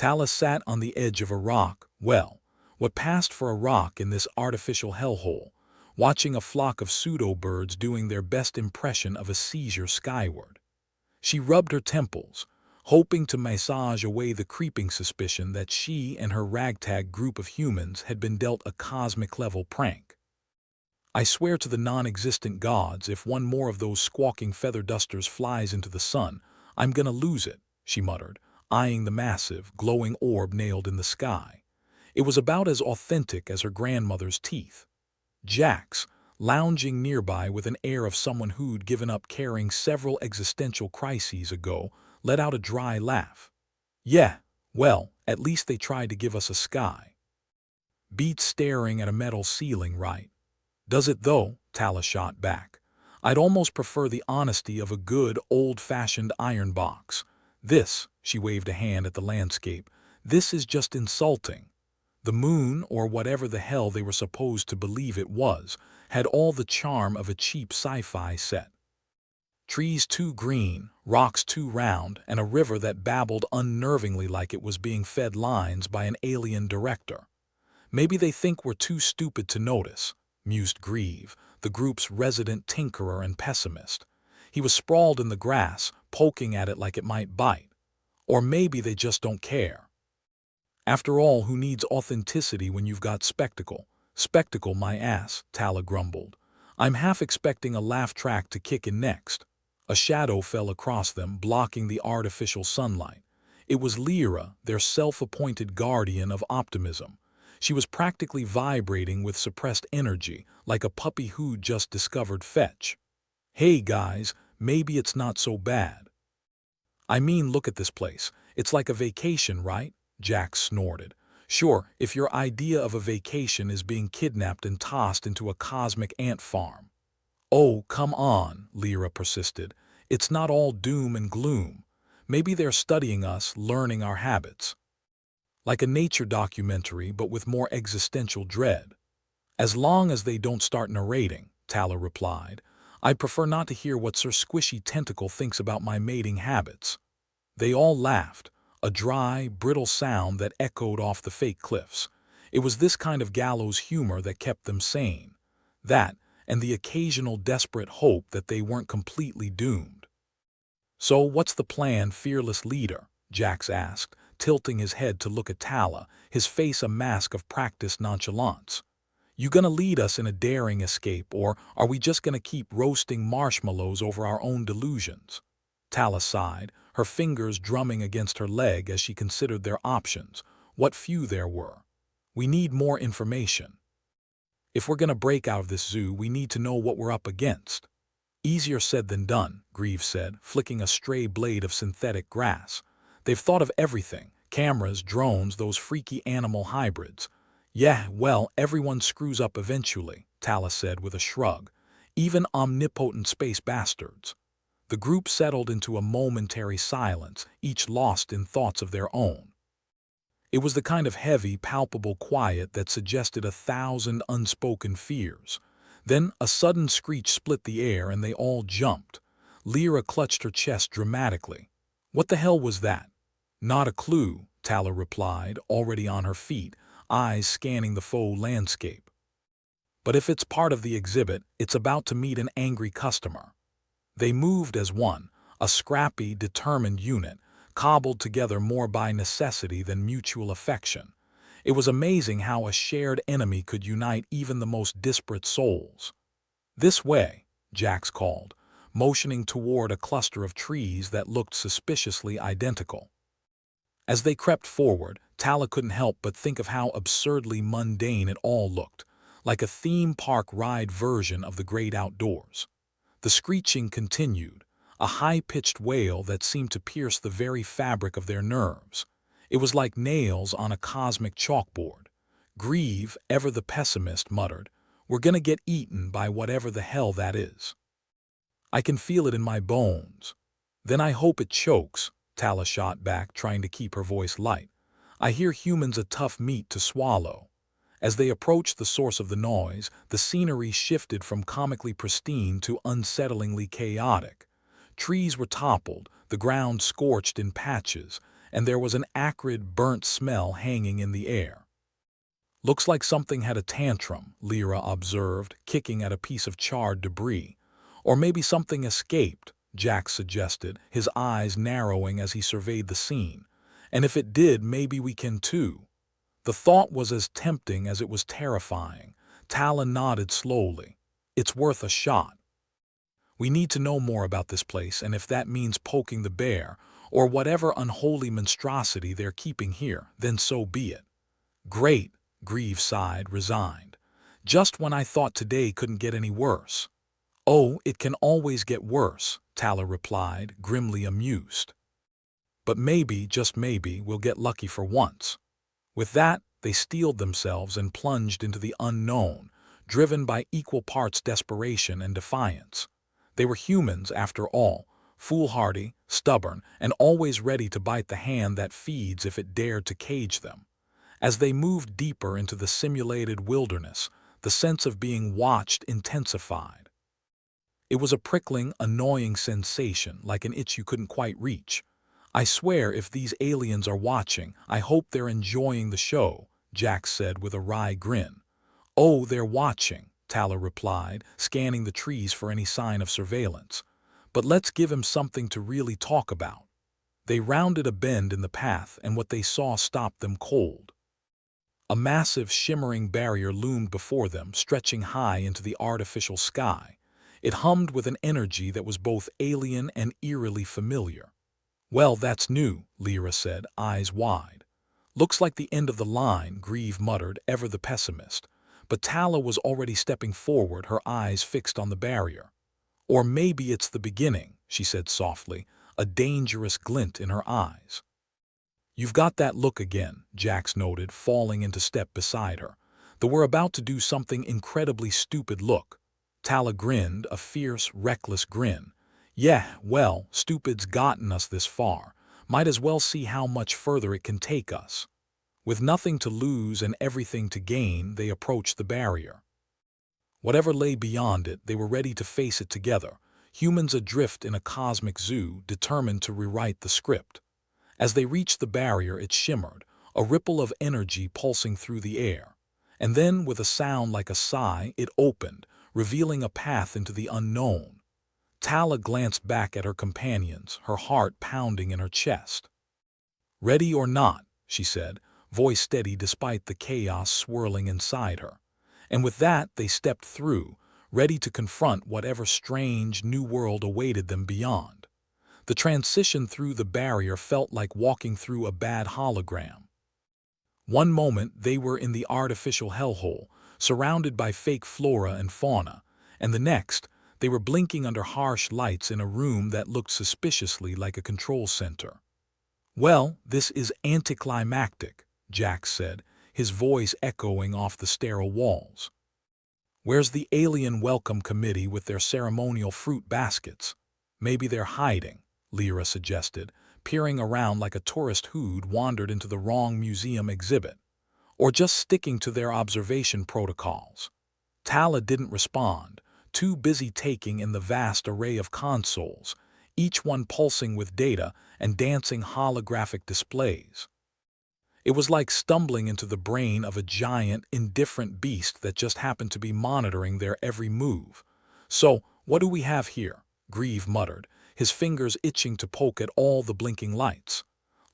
Tala sat on the edge of a rock, well, what passed for a rock in this artificial hellhole, watching a flock of pseudo-birds doing their best impression of a seizure skyward. She rubbed her temples, hoping to massage away the creeping suspicion that she and her ragtag group of humans had been dealt a cosmic-level prank. I swear to the non-existent gods, if one more of those squawking feather dusters flies into the sun, I'm gonna lose it, she muttered, eyeing the massive, glowing orb nailed in the sky. It was about as authentic as her grandmother's teeth. Jax, lounging nearby with an air of someone who'd given up caring several existential crises ago, let out a dry laugh. Yeah, well, at least they tried to give us a sky. Beats staring at a metal ceiling, right? Does it though? Tala shot back. I'd almost prefer the honesty of a good, old-fashioned iron box. This, she waved a hand at the landscape, this is just insulting. The moon, or whatever the hell they were supposed to believe it was, had all the charm of a cheap sci-fi set. Trees too green, rocks too round, and a river that babbled unnervingly like it was being fed lines by an alien director. Maybe they think we're too stupid to notice, mused Grieve, the group's resident tinkerer and pessimist. He was sprawled in the grass, poking at it like it might bite. Or maybe they just don't care. After all, who needs authenticity when you've got spectacle? Spectacle my ass, Tala grumbled. I'm half expecting a laugh track to kick in next. A shadow fell across them, blocking the artificial sunlight. It was Lyra, their self-appointed guardian of optimism. She was practically vibrating with suppressed energy, like a puppy who'd just discovered fetch. Hey guys, maybe it's not so bad. I mean, look at this place. It's like a vacation, right? Jax snorted. Sure, if your idea of a vacation is being kidnapped and tossed into a cosmic ant farm. Oh, come on, Lyra persisted. It's not all doom and gloom. Maybe they're studying us, learning our habits. Like a nature documentary, but with more existential dread. As long as they don't start narrating, Tala replied. I'd prefer not to hear what Sir Squishy Tentacle thinks about my mating habits. They all laughed, a dry, brittle sound that echoed off the fake cliffs. It was this kind of gallows humor that kept them sane. That, and the occasional desperate hope that they weren't completely doomed. So what's the plan, fearless leader? Jax asked, tilting his head to look at Tala, his face a mask of practiced nonchalance. You gonna lead us in a daring escape, or are we just gonna keep roasting marshmallows over our own delusions? Tala sighed, her fingers drumming against her leg as she considered their options, what few there were. We need more information. If we're gonna break out of this zoo, we need to know what we're up against. Easier said than done, Grieve said, flicking a stray blade of synthetic grass. They've thought of everything, cameras, drones, those freaky animal hybrids. Yeah, well, everyone screws up eventually, Tala said with a shrug. Even omnipotent space bastards. The group settled into a momentary silence, each lost in thoughts of their own. It was the kind of heavy, palpable quiet that suggested 1,000 unspoken fears. Then a sudden screech split the air and they all jumped. Lyra clutched her chest dramatically. What the hell was that? Not a clue, Tala replied, already on her feet, eyes scanning the faux landscape. But if it's part of the exhibit, it's about to meet an angry customer. They moved as one, a scrappy, determined unit, cobbled together more by necessity than mutual affection. It was amazing how a shared enemy could unite even the most disparate souls. This way, Jax called, motioning toward a cluster of trees that looked suspiciously identical. As they crept forward, Tala couldn't help but think of how absurdly mundane it all looked, like a theme park ride version of the great outdoors. The screeching continued, a high-pitched wail that seemed to pierce the very fabric of their nerves. It was like nails on a cosmic chalkboard. Grieve, ever the pessimist, muttered, "We're gonna get eaten by whatever the hell that is. I can feel it in my bones." "Then I hope it chokes," Tala shot back, trying to keep her voice light. "I hear humans a tough meat to swallow." As they approached the source of the noise, the scenery shifted from comically pristine to unsettlingly chaotic. Trees were toppled, the ground scorched in patches, and there was an acrid, burnt smell hanging in the air. "Looks like something had a tantrum," Lyra observed, kicking at a piece of charred debris. "Or maybe something escaped," Jack suggested, his eyes narrowing as he surveyed the scene. "And if it did, maybe we can too." The thought was as tempting as it was terrifying. Tala nodded slowly. "It's worth a shot. We need to know more about this place, and if that means poking the bear, or whatever unholy monstrosity they're keeping here, then so be it." "Great," Grieve sighed, resigned. "Just when I thought today couldn't get any worse." "Oh, it can always get worse," Tala replied, grimly amused. "But maybe, just maybe, we'll get lucky for once." With that, they steeled themselves and plunged into the unknown, driven by equal parts desperation and defiance. They were humans, after all, foolhardy, stubborn, and always ready to bite the hand that feeds if it dared to cage them. As they moved deeper into the simulated wilderness, the sense of being watched intensified. It was a prickling, annoying sensation, like an itch you couldn't quite reach. "I swear if these aliens are watching, I hope they're enjoying the show," Jack said with a wry grin. "Oh, they're watching," Tala replied, scanning the trees for any sign of surveillance. "But let's give him something to really talk about." They rounded a bend in the path, and what they saw stopped them cold. A massive, shimmering barrier loomed before them, stretching high into the artificial sky. It hummed with an energy that was both alien and eerily familiar. "Well, that's new," Lyra said, eyes wide. "Looks like the end of the line," Grieve muttered, ever the pessimist. But Tala was already stepping forward, her eyes fixed on the barrier. "Or maybe it's the beginning," she said softly, a dangerous glint in her eyes. "You've got that look again," Jax noted, falling into step beside her. "The we're about to do something incredibly stupid look." Tala grinned, a fierce, reckless grin. "Yeah, well, stupid's gotten us this far. Might as well see how much further it can take us." With nothing to lose and everything to gain, they approached the barrier. Whatever lay beyond it, they were ready to face it together, humans adrift in a cosmic zoo, determined to rewrite the script. As they reached the barrier, it shimmered, a ripple of energy pulsing through the air. And then, with a sound like a sigh, it opened, revealing a path into the unknown. Tala glanced back at her companions, her heart pounding in her chest. "Ready or not," she said, voice steady despite the chaos swirling inside her. And with that, they stepped through, ready to confront whatever strange, new world awaited them beyond. The transition through the barrier felt like walking through a bad hologram. One moment they were in the artificial hellhole, surrounded by fake flora and fauna, and the next, they were blinking under harsh lights in a room that looked suspiciously like a control center. "Well, this is anticlimactic," Jack said, his voice echoing off the sterile walls. "Where's the alien welcome committee with their ceremonial fruit baskets?" "Maybe they're hiding," Lyra suggested, peering around like a tourist who'd wandered into the wrong museum exhibit. "Or just sticking to their observation protocols." Tala didn't respond, too busy taking in the vast array of consoles, each one pulsing with data and dancing holographic displays. It was like stumbling into the brain of a giant, indifferent beast that just happened to be monitoring their every move. "So, what do we have here?" Grieve muttered, his fingers itching to poke at all the blinking lights.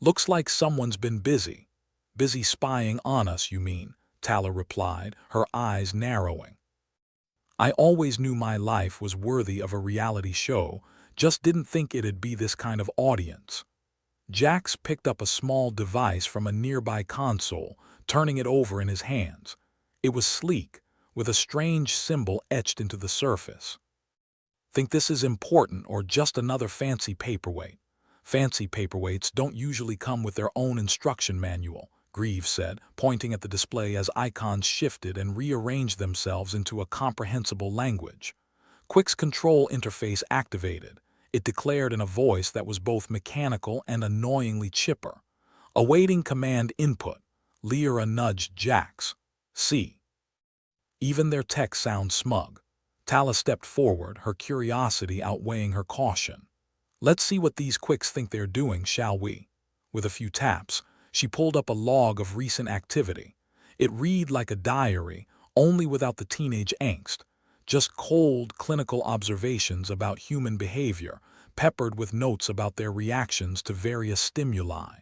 "Looks like someone's been busy." "Busy spying on us, you mean?" Tala replied, her eyes narrowing. "I always knew my life was worthy of a reality show, just didn't think it'd be this kind of audience." Jax picked up a small device from a nearby console, turning it over in his hands. It was sleek, with a strange symbol etched into the surface. "Think this is important or just another fancy paperweight?" "Fancy paperweights don't usually come with their own instruction manual," Grieve said, pointing at the display as icons shifted and rearranged themselves into a comprehensible language. "Quick's control interface activated," it declared in a voice that was both mechanical and annoyingly chipper. "Awaiting command input." Lyra nudged Jax. "See. Even their tech sounds smug." Tala stepped forward, her curiosity outweighing her caution. "Let's see what these quicks think they're doing, shall we?" With a few taps, she pulled up a log of recent activity. It read like a diary, only without the teenage angst. Just cold, clinical observations about human behavior, peppered with notes about their reactions to various stimuli.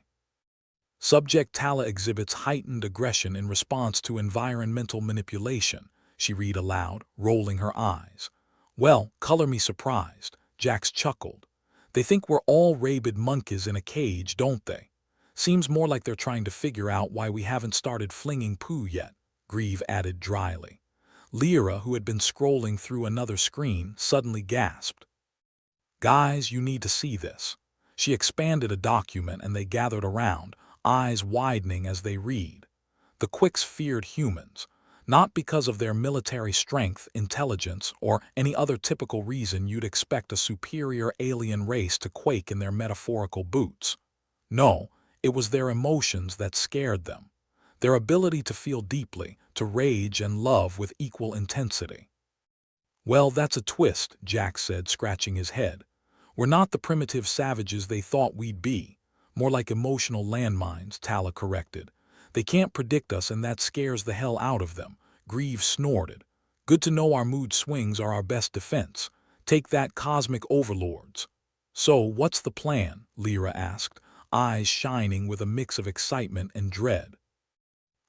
Subject Tala exhibits heightened aggression in response to environmental manipulation, she read aloud, rolling her eyes. Well, color me surprised, Jax chuckled. They think we're all rabid monkeys in a cage, don't they? Seems more like they're trying to figure out why we haven't started flinging poo yet, Grieve added dryly. Lyra, who had been scrolling through another screen, suddenly gasped. Guys, you need to see this. She expanded a document and they gathered around, eyes widening as they read. The Quicks feared humans, not because of their military strength, intelligence, or any other typical reason you'd expect a superior alien race to quake in their metaphorical boots. No, it was their emotions that scared them. Their ability to feel deeply, to rage and love with equal intensity. Well, that's a twist, Jack said, scratching his head. We're not the primitive savages they thought we'd be. More like emotional landmines, Tala corrected. They can't predict us and that scares the hell out of them, Grieve snorted. Good to know our mood swings are our best defense. Take that, cosmic overlords. So, what's the plan? Lyra asked, eyes shining with a mix of excitement and dread.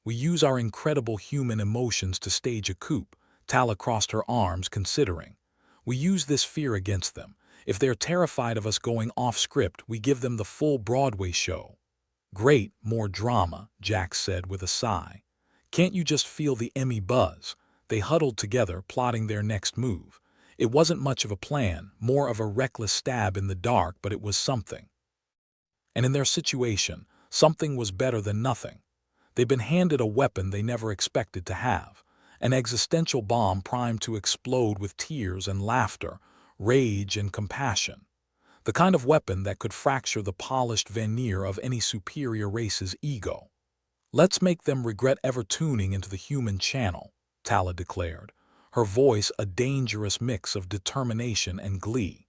We use our incredible human emotions to stage a coup, Tala crossed her arms, considering. We use this fear against them. If they're terrified of us going off script, we give them the full Broadway show. Great, more drama, Jax said with a sigh. Can't you just feel the Emmy buzz? They huddled together, plotting their next move. It wasn't much of a plan, more of a reckless stab in the dark, but it was something. And in their situation, something was better than nothing. They'd been handed a weapon they never expected to have, an existential bomb primed to explode with tears and laughter, rage and compassion. The kind of weapon that could fracture the polished veneer of any superior race's ego. Let's make them regret ever tuning into the human channel, Tala declared, her voice a dangerous mix of determination and glee.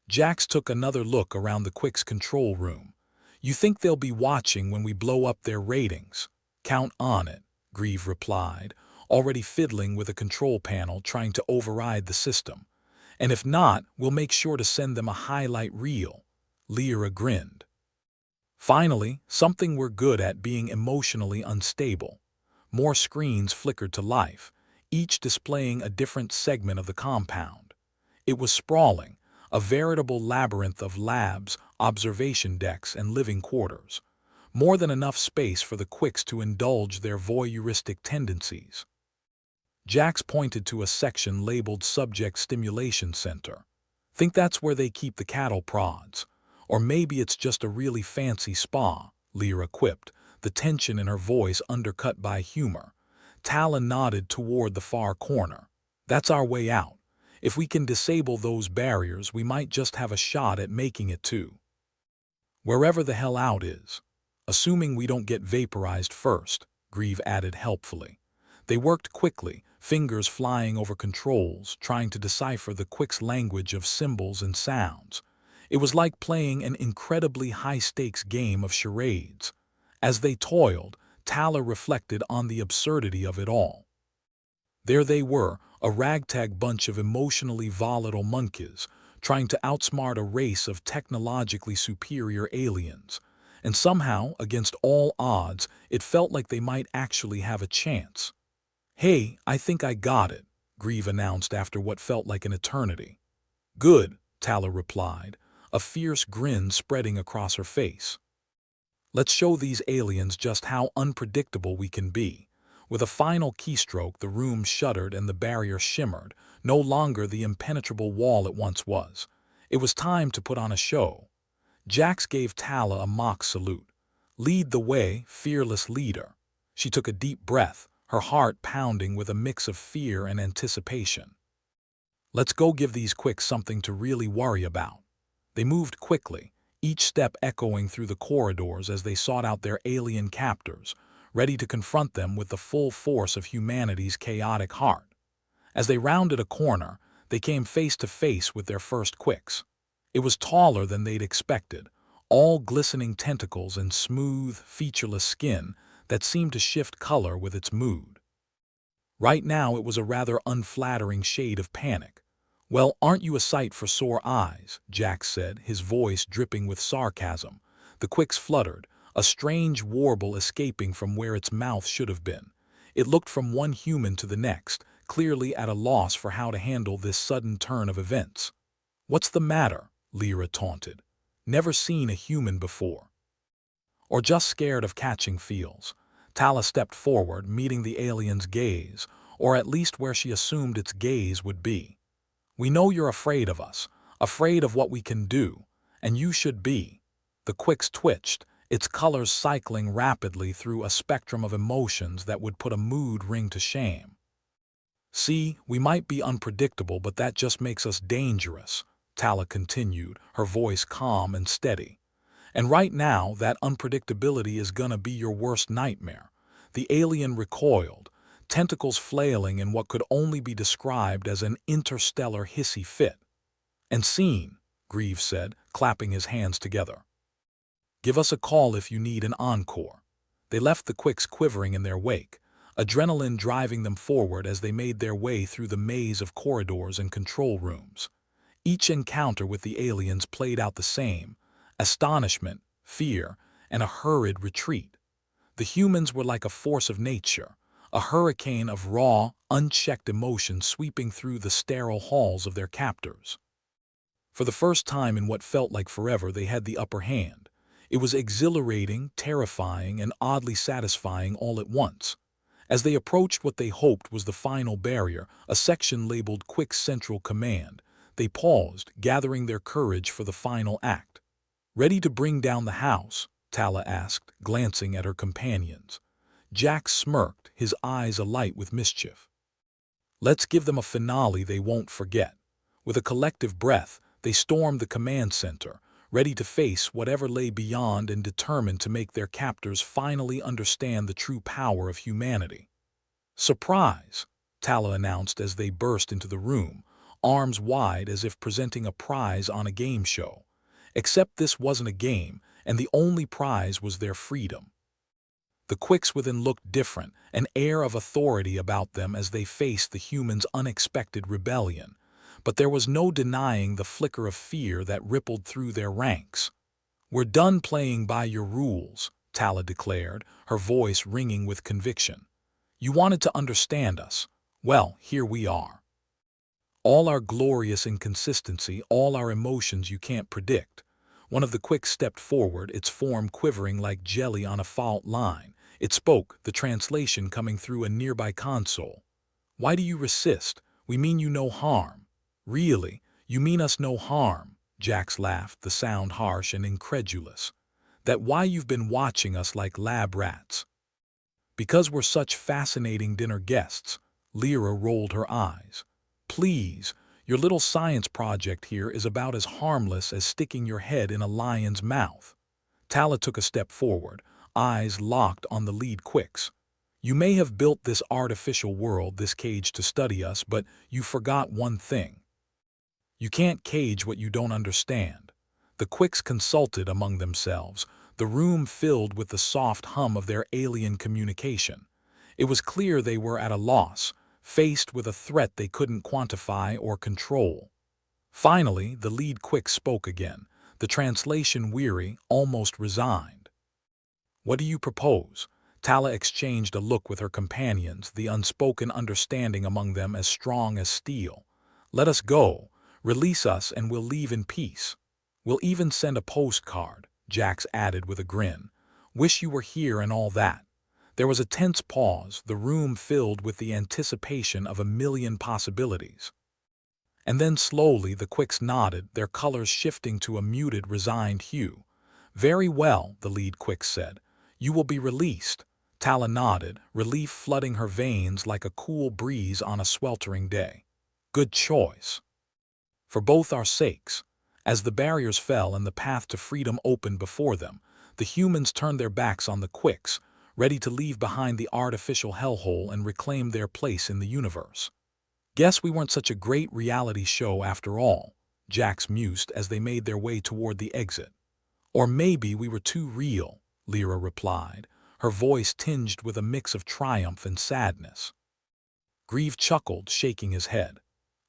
Jax took another look around the Quicks control room. You think they'll be watching when we blow up their ratings? Count on it, Grieve replied, already fiddling with a control panel trying to override the system. And if not, we'll make sure to send them a highlight reel. Lyra grinned. Finally, something we're good at, being emotionally unstable. More screens flickered to life, each displaying a different segment of the compound. It was sprawling, a veritable labyrinth of labs, observation decks, and living quarters. More than enough space for the Quicks to indulge their voyeuristic tendencies. Jax pointed to a section labeled Subject Stimulation Center. Think that's where they keep the cattle prods. Or maybe it's just a really fancy spa, Lyra quipped, the tension in her voice undercut by humor. Tala nodded toward the far corner. That's our way out. If we can disable those barriers, we might just have a shot at making it to wherever the hell out is. Assuming we don't get vaporized first, Grieve added helpfully. They worked quickly, fingers flying over controls, trying to decipher the Quicks' language of symbols and sounds. It was like playing an incredibly high-stakes game of charades. As they toiled, Tala reflected on the absurdity of it all. There they were, a ragtag bunch of emotionally volatile monkeys, trying to outsmart a race of technologically superior aliens. And somehow, against all odds, it felt like they might actually have a chance. Hey, I think I got it, Grieve announced after what felt like an eternity. Good, Tala replied, a fierce grin spreading across her face. Let's show these aliens just how unpredictable we can be. With a final keystroke, the room shuddered and the barrier shimmered, no longer the impenetrable wall it once was. It was time to put on a show. Jax gave Tala a mock salute. Lead the way, fearless leader. She took a deep breath, her heart pounding with a mix of fear and anticipation. Let's go give these Quicks something to really worry about. They moved quickly, each step echoing through the corridors as they sought out their alien captors, ready to confront them with the full force of humanity's chaotic heart. As they rounded a corner, they came face to face with their first Quicks. It was taller than they'd expected, all glistening tentacles and smooth, featureless skin that seemed to shift color with its mood. Right now it was a rather unflattering shade of panic. "Well, aren't you a sight for sore eyes?" Jax said, his voice dripping with sarcasm. The quicks fluttered, a strange warble escaping from where its mouth should have been. It looked from one human to the next, clearly at a loss for how to handle this sudden turn of events. "What's the matter?" Lyra taunted. "Never seen a human before. Or just scared of catching feels?" Tala stepped forward, meeting the alien's gaze, or at least where she assumed its gaze would be. "We know you're afraid of us, afraid of what we can do, and you should be." The quicks twitched, its colors cycling rapidly through a spectrum of emotions that would put a mood ring to shame. "See, we might be unpredictable, but that just makes us dangerous," Tala continued, her voice calm and steady. "And right now, that unpredictability is gonna be your worst nightmare." The alien recoiled, tentacles flailing in what could only be described as an interstellar hissy fit. "And scene," Greaves said, clapping his hands together. "Give us a call if you need an encore." They left the quicks quivering in their wake, adrenaline driving them forward as they made their way through the maze of corridors and control rooms. Each encounter with the aliens played out the same: astonishment, fear, and a hurried retreat. The humans were like a force of nature, a hurricane of raw, unchecked emotion sweeping through the sterile halls of their captors. For the first time in what felt like forever, they had the upper hand. It was exhilarating, terrifying, and oddly satisfying all at once. As they approached what they hoped was the final barrier, a section labeled Quick Central Command, they paused, gathering their courage for the final act. "Ready to bring down the house?" Tala asked, glancing at her companions. Jax smirked, his eyes alight with mischief. "Let's give them a finale they won't forget." With a collective breath, they stormed the command center, ready to face whatever lay beyond and determined to make their captors finally understand the true power of humanity. "Surprise!" Tala announced as they burst into the room, arms wide as if presenting a prize on a game show. Except this wasn't a game, and the only prize was their freedom. The quicks within looked different, an air of authority about them as they faced the humans' unexpected rebellion. But there was no denying the flicker of fear that rippled through their ranks. "We're done playing by your rules," Tala declared, her voice ringing with conviction. "You wanted to understand us. Well, here we are. All our glorious inconsistency, all our emotions you can't predict." One of the quicks stepped forward, its form quivering like jelly on a fault line. It spoke, the translation coming through a nearby console. "Why do you resist? We mean you no harm." "Really, you mean us no harm?" Jax laughed, the sound harsh and incredulous. "That why you've been watching us like lab rats?" "Because we're such fascinating dinner guests." Lyra rolled her eyes. "Please, your little science project here is about as harmless as sticking your head in a lion's mouth." Tala took a step forward, eyes locked on the lead quicks. "You may have built this artificial world, this cage to study us, but you forgot one thing. You can't cage what you don't understand." The quicks consulted among themselves, the room filled with the soft hum of their alien communication. It was clear they were at a loss, faced with a threat they couldn't quantify or control. Finally, the lead quick spoke again, the translation weary, almost resigned. "What do you propose?" Tala exchanged a look with her companions, the unspoken understanding among them as strong as steel. "Let us go. Release us and we'll leave in peace. We'll even send a postcard," Jax added with a grin. "Wish you were here and all that." There was a tense pause, the room filled with the anticipation of a million possibilities. And then slowly the quicks nodded, their colors shifting to a muted, resigned hue. "Very well," the lead quick said. "You will be released." Tala nodded, relief flooding her veins like a cool breeze on a sweltering day. "Good choice. For both our sakes." As the barriers fell and the path to freedom opened before them, the humans turned their backs on the quicks, ready to leave behind the artificial hellhole and reclaim their place in the universe. "Guess we weren't such a great reality show after all," Jax mused as they made their way toward the exit. Or maybe we were too real, Lyra replied, her voice tinged with a mix of triumph and sadness. Grieve chuckled, shaking his head.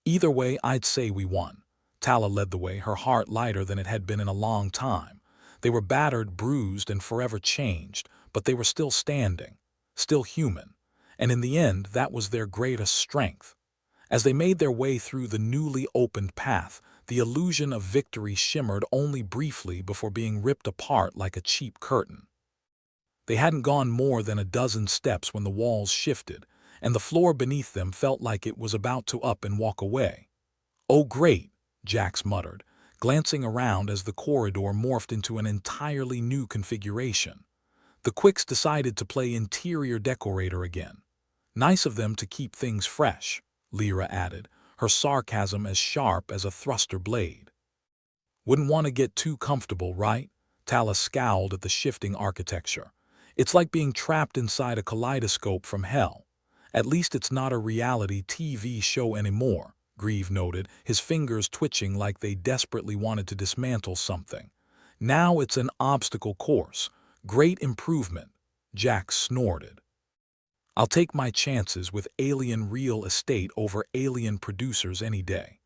Either way, I'd say we won. Tala led the way, her heart lighter than it had been in a long time. They were battered, bruised, and forever changed, but they were still standing, still human. And in the end, that was their greatest strength. As they made their way through the newly opened path, the illusion of victory shimmered only briefly before being ripped apart like a cheap curtain. They hadn't gone more than a dozen steps when the walls shifted, and the floor beneath them felt like it was about to up and walk away. "Oh great," Jax muttered, glancing around as the corridor morphed into an entirely new configuration. The Quicks decided to play interior decorator again. "Nice of them to keep things fresh," Lyra added, her sarcasm as sharp as a thruster blade. "Wouldn't want to get too comfortable, right?" Tala scowled at the shifting architecture. "It's like being trapped inside a kaleidoscope from hell. At least it's not a reality TV show anymore," Grieve noted, his fingers twitching like they desperately wanted to dismantle something. "Now it's an obstacle course. Great improvement," Jack snorted. "I'll take my chances with alien real estate over alien producers any day.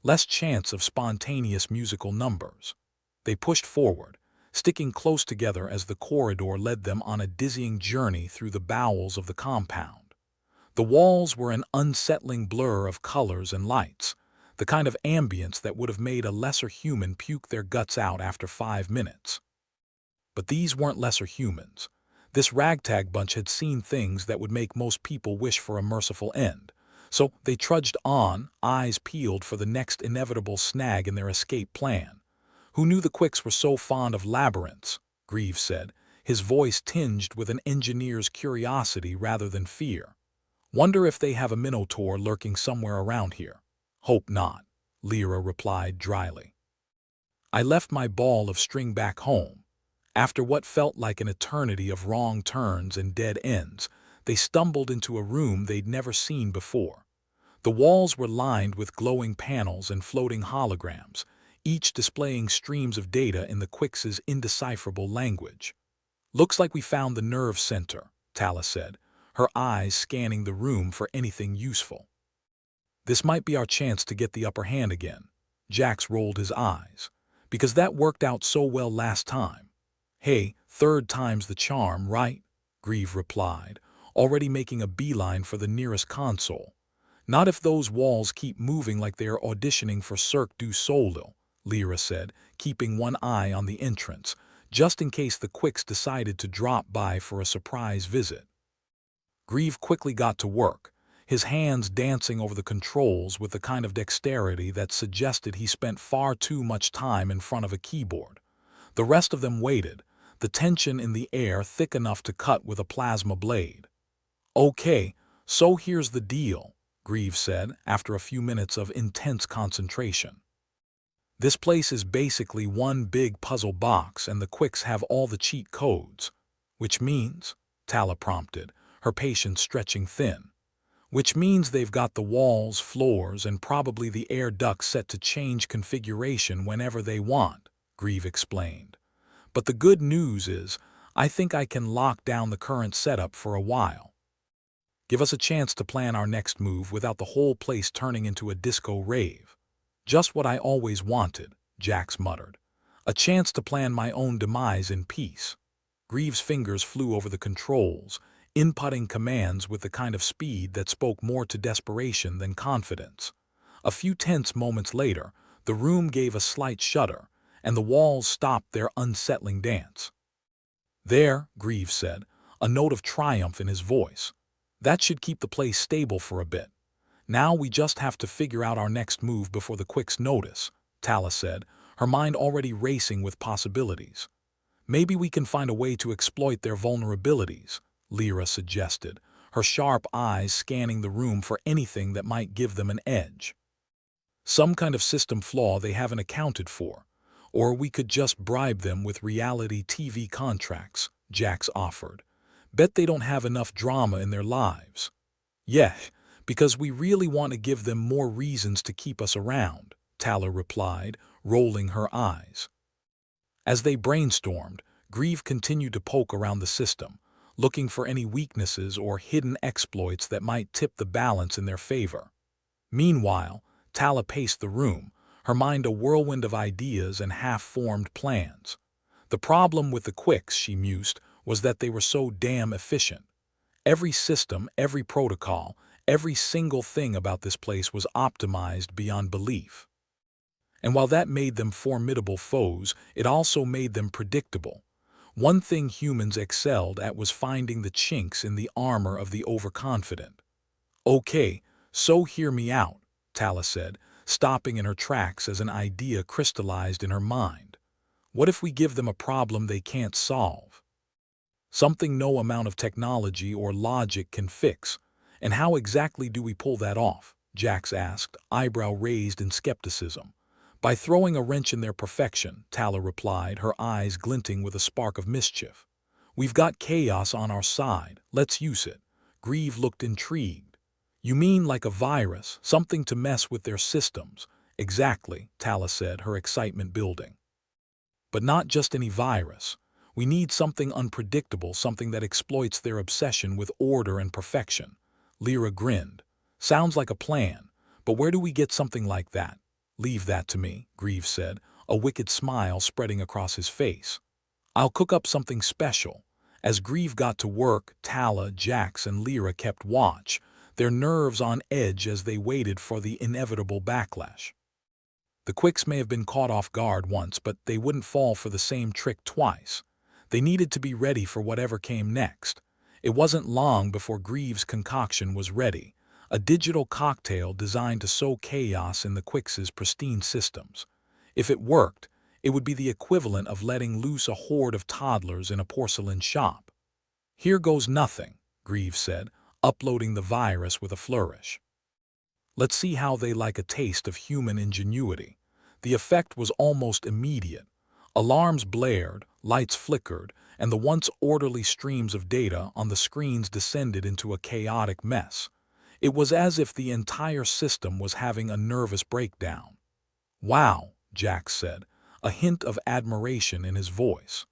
Less chance of spontaneous musical numbers." They pushed forward, sticking close together as the corridor led them on a dizzying journey through the bowels of the compound. The walls were an unsettling blur of colors and lights, the kind of ambience that would have made a lesser human puke their guts out after 5 minutes. But these weren't lesser humans. This ragtag bunch had seen things that would make most people wish for a merciful end. So they trudged on, eyes peeled for the next inevitable snag in their escape plan. "Who knew the Quicks were so fond of labyrinths?" Grieve said, his voice tinged with an engineer's curiosity rather than fear. "Wonder if they have a minotaur lurking somewhere around here." "Hope not," Lyra replied dryly. "I left my ball of string back home." After what felt like an eternity of wrong turns and dead ends, they stumbled into a room they'd never seen before. The walls were lined with glowing panels and floating holograms, each displaying streams of data in the Quicks' indecipherable language. "Looks like we found the nerve center," Tala said, her eyes scanning the room for anything useful. "This might be our chance to get the upper hand again." Jax rolled his eyes. "Because that worked out so well last time." "Hey, third time's the charm, right?" Grieve replied, already making a beeline for the nearest console. "Not if those walls keep moving like they are auditioning for Cirque du Soleil," Lyra said, keeping one eye on the entrance, just in case the Quicks decided to drop by for a surprise visit. Grieve quickly got to work, his hands dancing over the controls with the kind of dexterity that suggested he spent far too much time in front of a keyboard. The rest of them waited, the tension in the air thick enough to cut with a plasma blade. "Okay, so here's the deal," Grieve said after a few minutes of intense concentration. "This place is basically one big puzzle box and the Quicks have all the cheat codes." "Which means?" Tala prompted, her patience stretching thin. "Which means they've got the walls, floors, and probably the air ducts set to change configuration whenever they want," Grieve explained. "But the good news is, I think I can lock down the current setup for a while. Give us a chance to plan our next move without the whole place turning into a disco rave." "Just what I always wanted," Jax muttered. "A chance to plan my own demise in peace." Grieve's fingers flew over the controls, inputting commands with the kind of speed that spoke more to desperation than confidence. A few tense moments later, the room gave a slight shudder, and the walls stopped their unsettling dance. "There," Grieve said, a note of triumph in his voice. "That should keep the place stable for a bit. Now we just have to figure out our next move before the Quicks notice," Tala said, her mind already racing with possibilities. "Maybe we can find a way to exploit their vulnerabilities," Lyra suggested, her sharp eyes scanning the room for anything that might give them an edge. "Some kind of system flaw they haven't accounted for. Or we could just bribe them with reality TV contracts," Jax offered. "Bet they don't have enough drama in their lives." "Yeah, because we really want to give them more reasons to keep us around," Tala replied, rolling her eyes. As they brainstormed, Grieve continued to poke around the system, looking for any weaknesses or hidden exploits that might tip the balance in their favor. Meanwhile, Tala paced the room, her mind a whirlwind of ideas and half-formed plans. The problem with the Quicks, she mused, was that they were so damn efficient. Every system, every protocol, every single thing about this place was optimized beyond belief. And while that made them formidable foes, it also made them predictable. One thing humans excelled at was finding the chinks in the armor of the overconfident. "Okay, so hear me out," Tala said, stopping in her tracks as an idea crystallized in her mind. "What if we give them a problem they can't solve? Something no amount of technology or logic can fix. And how exactly do we pull that off?" Jax asked, eyebrow raised in skepticism. "By throwing a wrench in their perfection," Tala replied, her eyes glinting with a spark of mischief. "We've got chaos on our side, let's use it." Grieve looked intrigued. "You mean like a virus, something to mess with their systems?" "Exactly," Tala said, her excitement building. "But not just any virus. We need something unpredictable, something that exploits their obsession with order and perfection." Lyra grinned. "Sounds like a plan, but where do we get something like that?" "Leave that to me," Grieve said, a wicked smile spreading across his face. "I'll cook up something special." As Grieve got to work, Tala, Jax, and Lyra kept watch, their nerves on edge as they waited for the inevitable backlash. The Quicks may have been caught off guard once, but they wouldn't fall for the same trick twice. They needed to be ready for whatever came next. It wasn't long before Grieve's concoction was ready, a digital cocktail designed to sow chaos in the Quicks' pristine systems. If it worked, it would be the equivalent of letting loose a horde of toddlers in a porcelain shop. "Here goes nothing," Grieve said, uploading the virus with a flourish. "Let's see how they like a taste of human ingenuity." The effect was almost immediate. Alarms blared, lights flickered, and the once orderly streams of data on the screens descended into a chaotic mess. It was as if the entire system was having a nervous breakdown. "Wow," Jax said, a hint of admiration in his voice.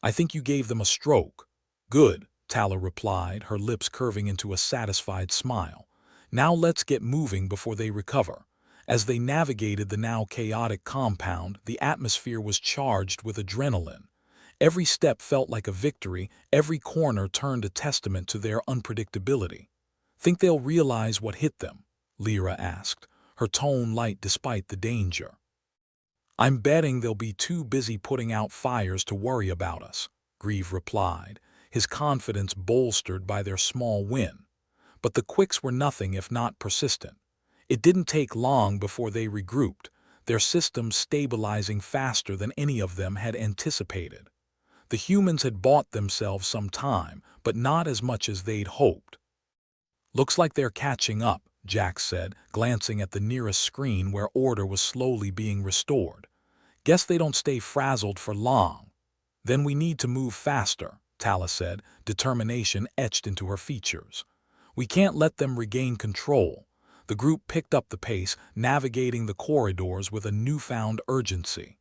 "I think you gave them a stroke." "Good," Tala replied, her lips curving into a satisfied smile. "Now let's get moving before they recover." As they navigated the now chaotic compound, the atmosphere was charged with adrenaline. Every step felt like a victory, every corner turned a testament to their unpredictability. "Think they'll realize what hit them?" Lyra asked, her tone light despite the danger. "I'm betting they'll be too busy putting out fires to worry about us," Grieve replied, his confidence bolstered by their small win. But the Quicks were nothing if not persistent. It didn't take long before they regrouped, their systems stabilizing faster than any of them had anticipated. The humans had bought themselves some time, but not as much as they'd hoped. "Looks like they're catching up," Jax said, glancing at the nearest screen where order was slowly being restored. "Guess they don't stay frazzled for long." "Then we need to move faster," Tala said, determination etched into her features. "We can't let them regain control." The group picked up the pace, navigating the corridors with a newfound urgency.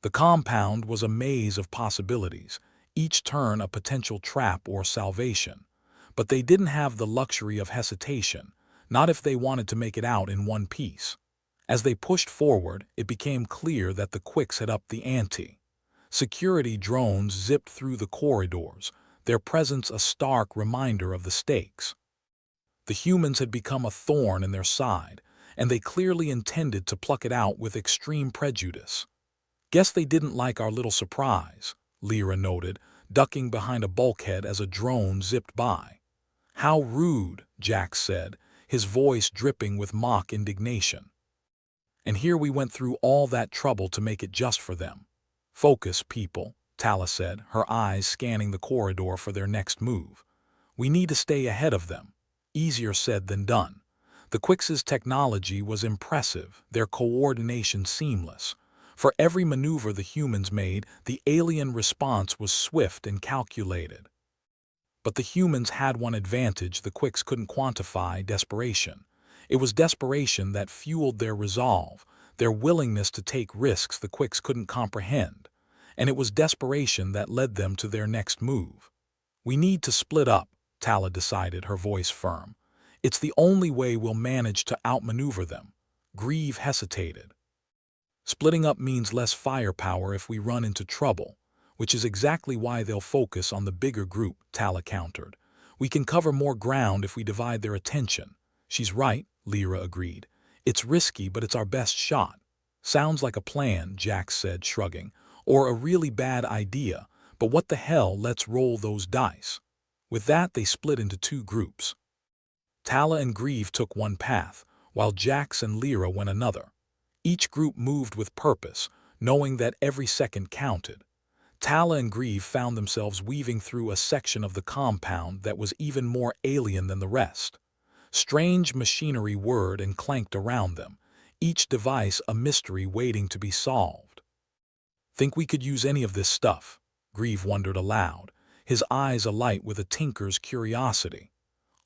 The compound was a maze of possibilities, each turn a potential trap or salvation. But they didn't have the luxury of hesitation, not if they wanted to make it out in one piece. As they pushed forward, it became clear that the Quicks had upped the ante. Security drones zipped through the corridors, their presence a stark reminder of the stakes. The humans had become a thorn in their side, and they clearly intended to pluck it out with extreme prejudice. "Guess they didn't like our little surprise," Lyra noted, ducking behind a bulkhead as a drone zipped by. "How rude," Jax said, his voice dripping with mock indignation. "And here we went through all that trouble to make it just for them." "Focus, people," Tala said, her eyes scanning the corridor for their next move. "We need to stay ahead of them." Easier said than done. The Quicks' technology was impressive, their coordination seamless. For every maneuver the humans made, the alien response was swift and calculated. But the humans had one advantage the Quicks couldn't quantify: desperation. It was desperation that fueled their resolve. their willingness to take risks the Quicks couldn't comprehend, and it was desperation that led them to their next move. "We need to split up," Tala decided, her voice firm. "It's the only way we'll manage to outmaneuver them." Grieve hesitated. "Splitting up means less firepower if we run into trouble, which is exactly why they'll focus on the bigger group," Tala countered. "We can cover more ground if we divide their attention." "She's right," Lyra agreed. "It's risky, but it's our best shot." "Sounds like a plan," Jax said, shrugging. "Or a really bad idea, but what the hell, let's roll those dice." With that, they split into two groups. Tala and Grieve took one path, while Jax and Lyra went another. Each group moved with purpose, knowing that every second counted. Tala and Grieve found themselves weaving through a section of the compound that was even more alien than the rest. Strange machinery whirred and clanked around them, each device a mystery waiting to be solved. "Think we could use any of this stuff?" Grieve wondered aloud, his eyes alight with a tinker's curiosity.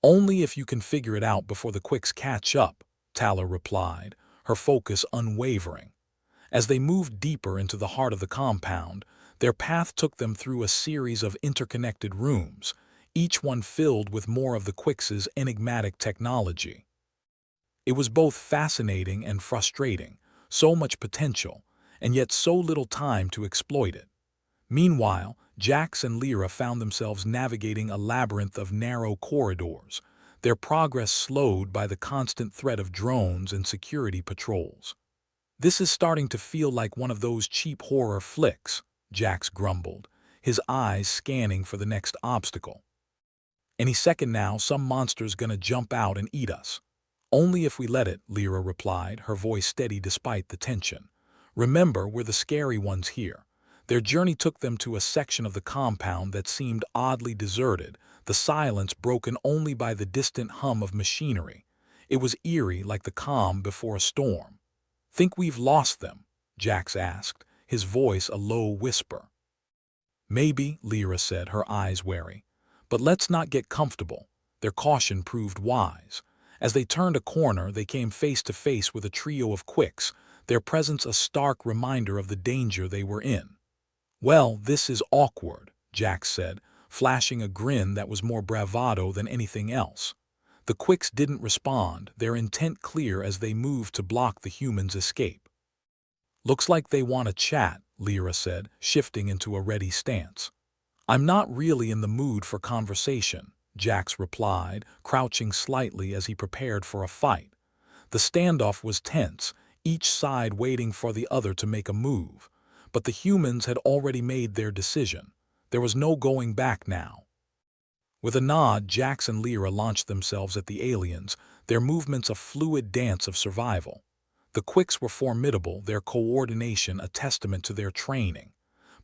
"Only if you can figure it out before the Quicks catch up," Tala replied, her focus unwavering. As they moved deeper into the heart of the compound, their path took them through a series of interconnected rooms, each one filled with more of the Quicks' enigmatic technology. It was both fascinating and frustrating, so much potential, and yet so little time to exploit it. Meanwhile, Jax and Lyra found themselves navigating a labyrinth of narrow corridors, their progress slowed by the constant threat of drones and security patrols. "This is starting to feel like one of those cheap horror flicks," Jax grumbled, his eyes scanning for the next obstacle. "Any second now, some monster's gonna jump out and eat us." "Only if we let it," Lyra replied, her voice steady despite the tension. "Remember, we're the scary ones here." Their journey took them to a section of the compound that seemed oddly deserted, the silence broken only by the distant hum of machinery. It was eerie, like the calm before a storm. "Think we've lost them?" Jax asked, his voice a low whisper. "Maybe," Lyra said, her eyes wary. "But let's not get comfortable." Their caution proved wise. As they turned a corner, they came face to face with a trio of Quicks, their presence a stark reminder of the danger they were in. "Well, this is awkward," Jax said, flashing a grin that was more bravado than anything else. The Quicks didn't respond, their intent clear as they moved to block the humans' escape. "Looks like they want to chat," Lyra said, shifting into a ready stance. "I'm not really in the mood for conversation," Jax replied, crouching slightly as he prepared for a fight. The standoff was tense, each side waiting for the other to make a move. But the humans had already made their decision. There was no going back now. With a nod, Jax and Lyra launched themselves at the aliens, their movements a fluid dance of survival. The Quicks were formidable, their coordination a testament to their training.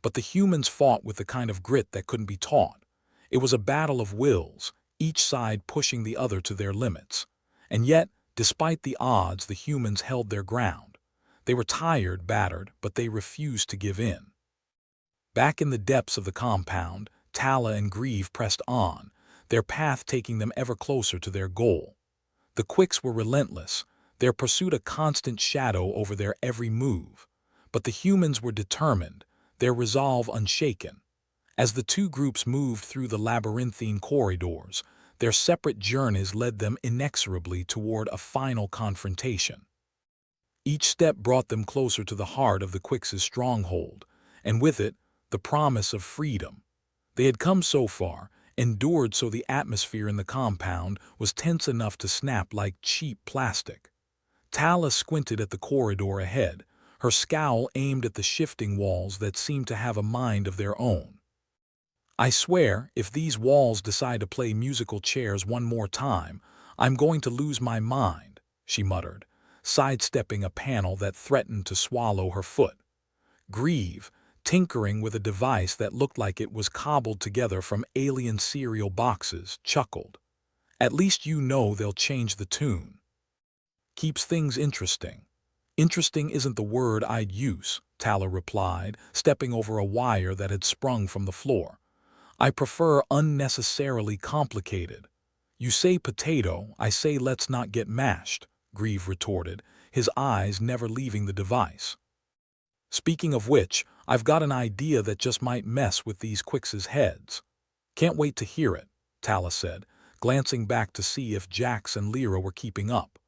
But the humans fought with the kind of grit that couldn't be taught. It was a battle of wills, each side pushing the other to their limits. And yet, despite the odds, the humans held their ground. They were tired, battered, but they refused to give in. Back in the depths of the compound, Tala and Grieve pressed on, their path taking them ever closer to their goal. The Quicks were relentless, their pursuit a constant shadow over their every move. But the humans were determined, their resolve unshaken. As the two groups moved through the labyrinthine corridors, their separate journeys led them inexorably toward a final confrontation. Each step brought them closer to the heart of the Quicks' stronghold, and with it, the promise of freedom. They had come so far, endured so the atmosphere in the compound was tense enough to snap like cheap plastic. Tala squinted at the corridor ahead, her scowl aimed at the shifting walls that seemed to have a mind of their own. "I swear, if these walls decide to play musical chairs one more time, I'm going to lose my mind," she muttered, sidestepping a panel that threatened to swallow her foot. Grieve, tinkering with a device that looked like it was cobbled together from alien cereal boxes, chuckled. "At least you know they'll change the tune." "Keeps things interesting." "Interesting isn't the word I'd use," Tala replied, stepping over a wire that had sprung from the floor. "I prefer unnecessarily complicated." "You say potato, I say let's not get mashed," Grieve retorted, his eyes never leaving the device. "Speaking of which, I've got an idea that just might mess with these Quix's heads." "Can't wait to hear it," Tala said, glancing back to see if Jax and Lyra were keeping up.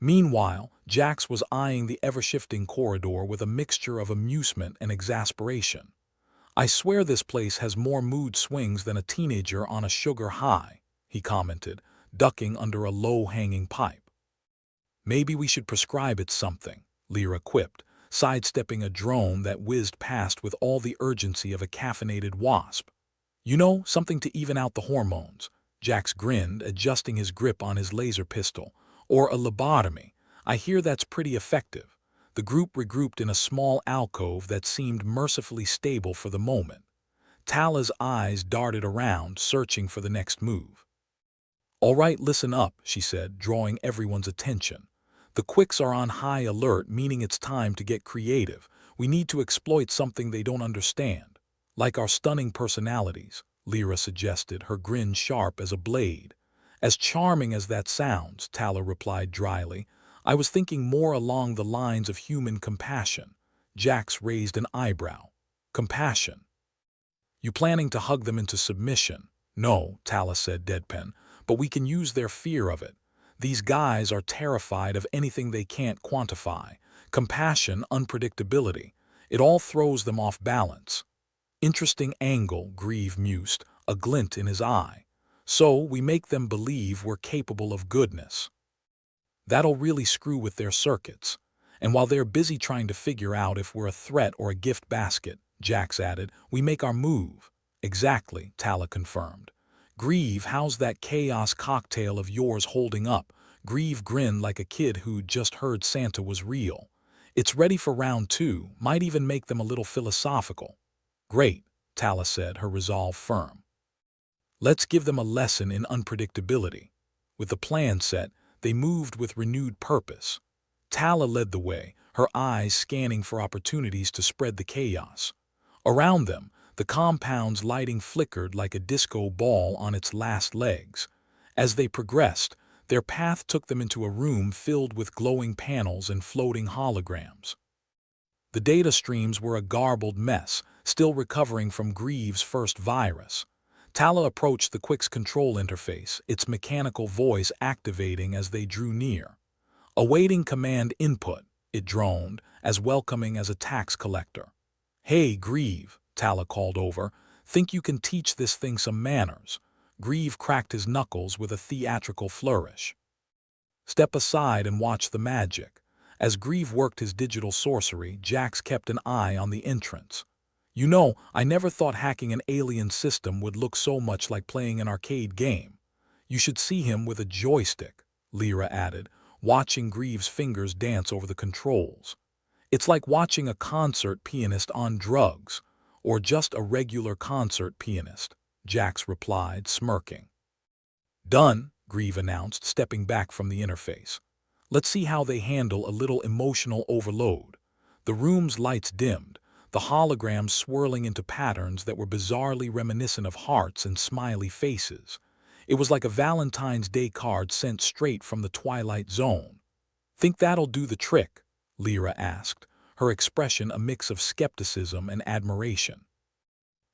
Meanwhile, Jax was eyeing the ever-shifting corridor with a mixture of amusement and exasperation. "I swear this place has more mood swings than a teenager on a sugar high," he commented, ducking under a low-hanging pipe. "Maybe we should prescribe it something," Lyra quipped, sidestepping a drone that whizzed past with all the urgency of a caffeinated wasp. "You know, something to even out the hormones." Jax grinned, adjusting his grip on his laser pistol. "Or a lobotomy. I hear that's pretty effective." The group regrouped in a small alcove that seemed mercifully stable for the moment. Tala's eyes darted around, searching for the next move. "All right, listen up," she said, drawing everyone's attention. "The Quicks are on high alert, meaning it's time to get creative. We need to exploit something they don't understand. Like our stunning personalities," Lyra suggested, her grin sharp as a blade. "As charming as that sounds," Tala replied dryly, "I was thinking more along the lines of human compassion." Jax raised an eyebrow. "Compassion? You planning to hug them into submission?" "No," Tala said deadpan, "but we can use their fear of it. These guys are terrified of anything they can't quantify. Compassion, unpredictability. It all throws them off balance." "Interesting angle," Grieve mused, a glint in his eye. "So we make them believe we're capable of goodness. That'll really screw with their circuits. And while they're busy trying to figure out if we're a threat or a gift basket," Jax added, "we make our move." "Exactly," Tala confirmed. "Grieve, how's that chaos cocktail of yours holding up?" Grieve grinned like a kid who'd just heard Santa was real. "It's ready for round 2, might even make them a little philosophical." "Great," Tala said, her resolve firm. "Let's give them a lesson in unpredictability." With the plan set, they moved with renewed purpose. Tala led the way, her eyes scanning for opportunities to spread the chaos. Around them, the compound's lighting flickered like a disco ball on its last legs. As they progressed, their path took them into a room filled with glowing panels and floating holograms. The data streams were a garbled mess, still recovering from Grieve's first virus. Tala approached the Quick's control interface, its mechanical voice activating as they drew near. "Awaiting command input," it droned, as welcoming as a tax collector. "Hey, Grieve," Tala called over, "think you can teach this thing some manners?" Grieve cracked his knuckles with a theatrical flourish. "Step aside and watch the magic." As Grieve worked his digital sorcery, Jax kept an eye on the entrance. "You know, I never thought hacking an alien system would look so much like playing an arcade game." "You should see him with a joystick," Lyra added, watching Grieve's fingers dance over the controls. "It's like watching a concert pianist on drugs, or just a regular concert pianist," Jax replied, smirking. "Done," Grieve announced, stepping back from the interface. "Let's see how they handle a little emotional overload." The room's lights dimmed, the holograms swirling into patterns that were bizarrely reminiscent of hearts and smiley faces. It was like a Valentine's Day card sent straight from the Twilight Zone. "Think that'll do the trick?" Lyra asked, her expression a mix of skepticism and admiration.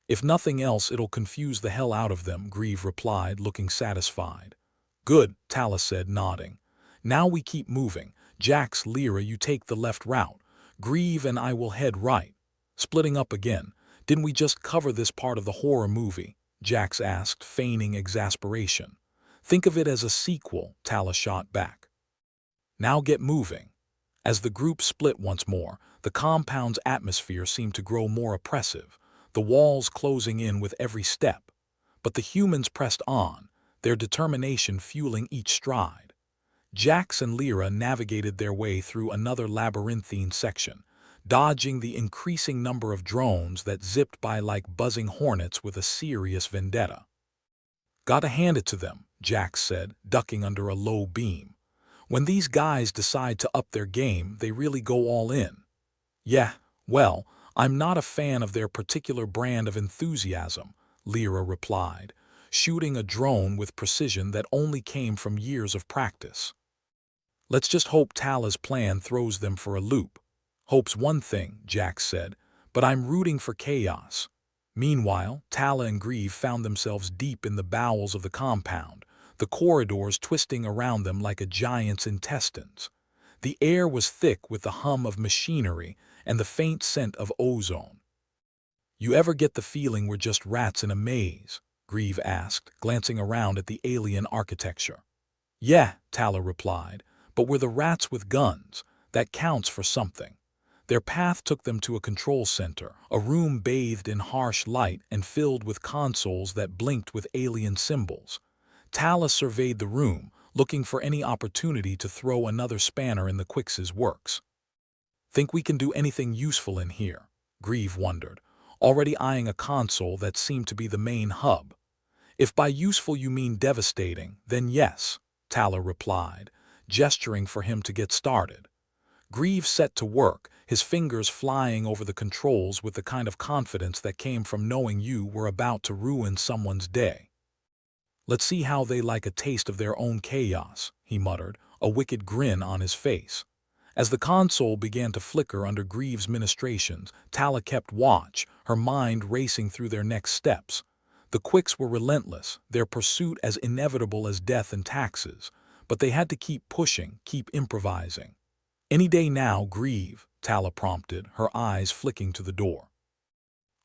"If nothing else, it'll confuse the hell out of them," Grieve replied, looking satisfied. "Good," Tala said, nodding. "Now we keep moving. Jax, Lyra, you take the left route. Grieve and I will head right." "Splitting up again. Didn't we just cover this part of the horror movie?" Jax asked, feigning exasperation. "Think of it as a sequel," Tala shot back. "Now get moving." As the group split once more, the compound's atmosphere seemed to grow more oppressive, the walls closing in with every step. But the humans pressed on, their determination fueling each stride. Jax and Lyra navigated their way through another labyrinthine section, dodging the increasing number of drones that zipped by like buzzing hornets with a serious vendetta. "Gotta hand it to them," Jax said, ducking under a low beam. "When these guys decide to up their game, they really go all in." "Yeah, well, I'm not a fan of their particular brand of enthusiasm," Lyra replied, shooting a drone with precision that only came from years of practice. Let's just hope Tala's plan throws them for a loop. Hope's one thing, Jax said, but I'm rooting for chaos. Meanwhile, Tala and Grieve found themselves deep in the bowels of the compound, the corridors twisting around them like a giant's intestines. The air was thick with the hum of machinery and the faint scent of ozone. You ever get the feeling we're just rats in a maze? Grieve asked, glancing around at the alien architecture. Yeah, Tala replied, but we're the rats with guns. That counts for something. Their path took them to a control center, a room bathed in harsh light and filled with consoles that blinked with alien symbols. Tala surveyed the room, looking for any opportunity to throw another spanner in the Quix's works. Think we can do anything useful in here? Grieve wondered, already eyeing a console that seemed to be the main hub. If by useful you mean devastating, then yes, Tala replied, gesturing for him to get started. Grieve set to work, his fingers flying over the controls with the kind of confidence that came from knowing you were about to ruin someone's day. Let's see how they like a taste of their own chaos, he muttered, a wicked grin on his face. As the console began to flicker under Grieve's ministrations, Tala kept watch, her mind racing through their next steps. The Quicks were relentless, their pursuit as inevitable as death and taxes, but they had to keep pushing, keep improvising. Any day now, Grieve, Tala prompted, her eyes flicking to the door.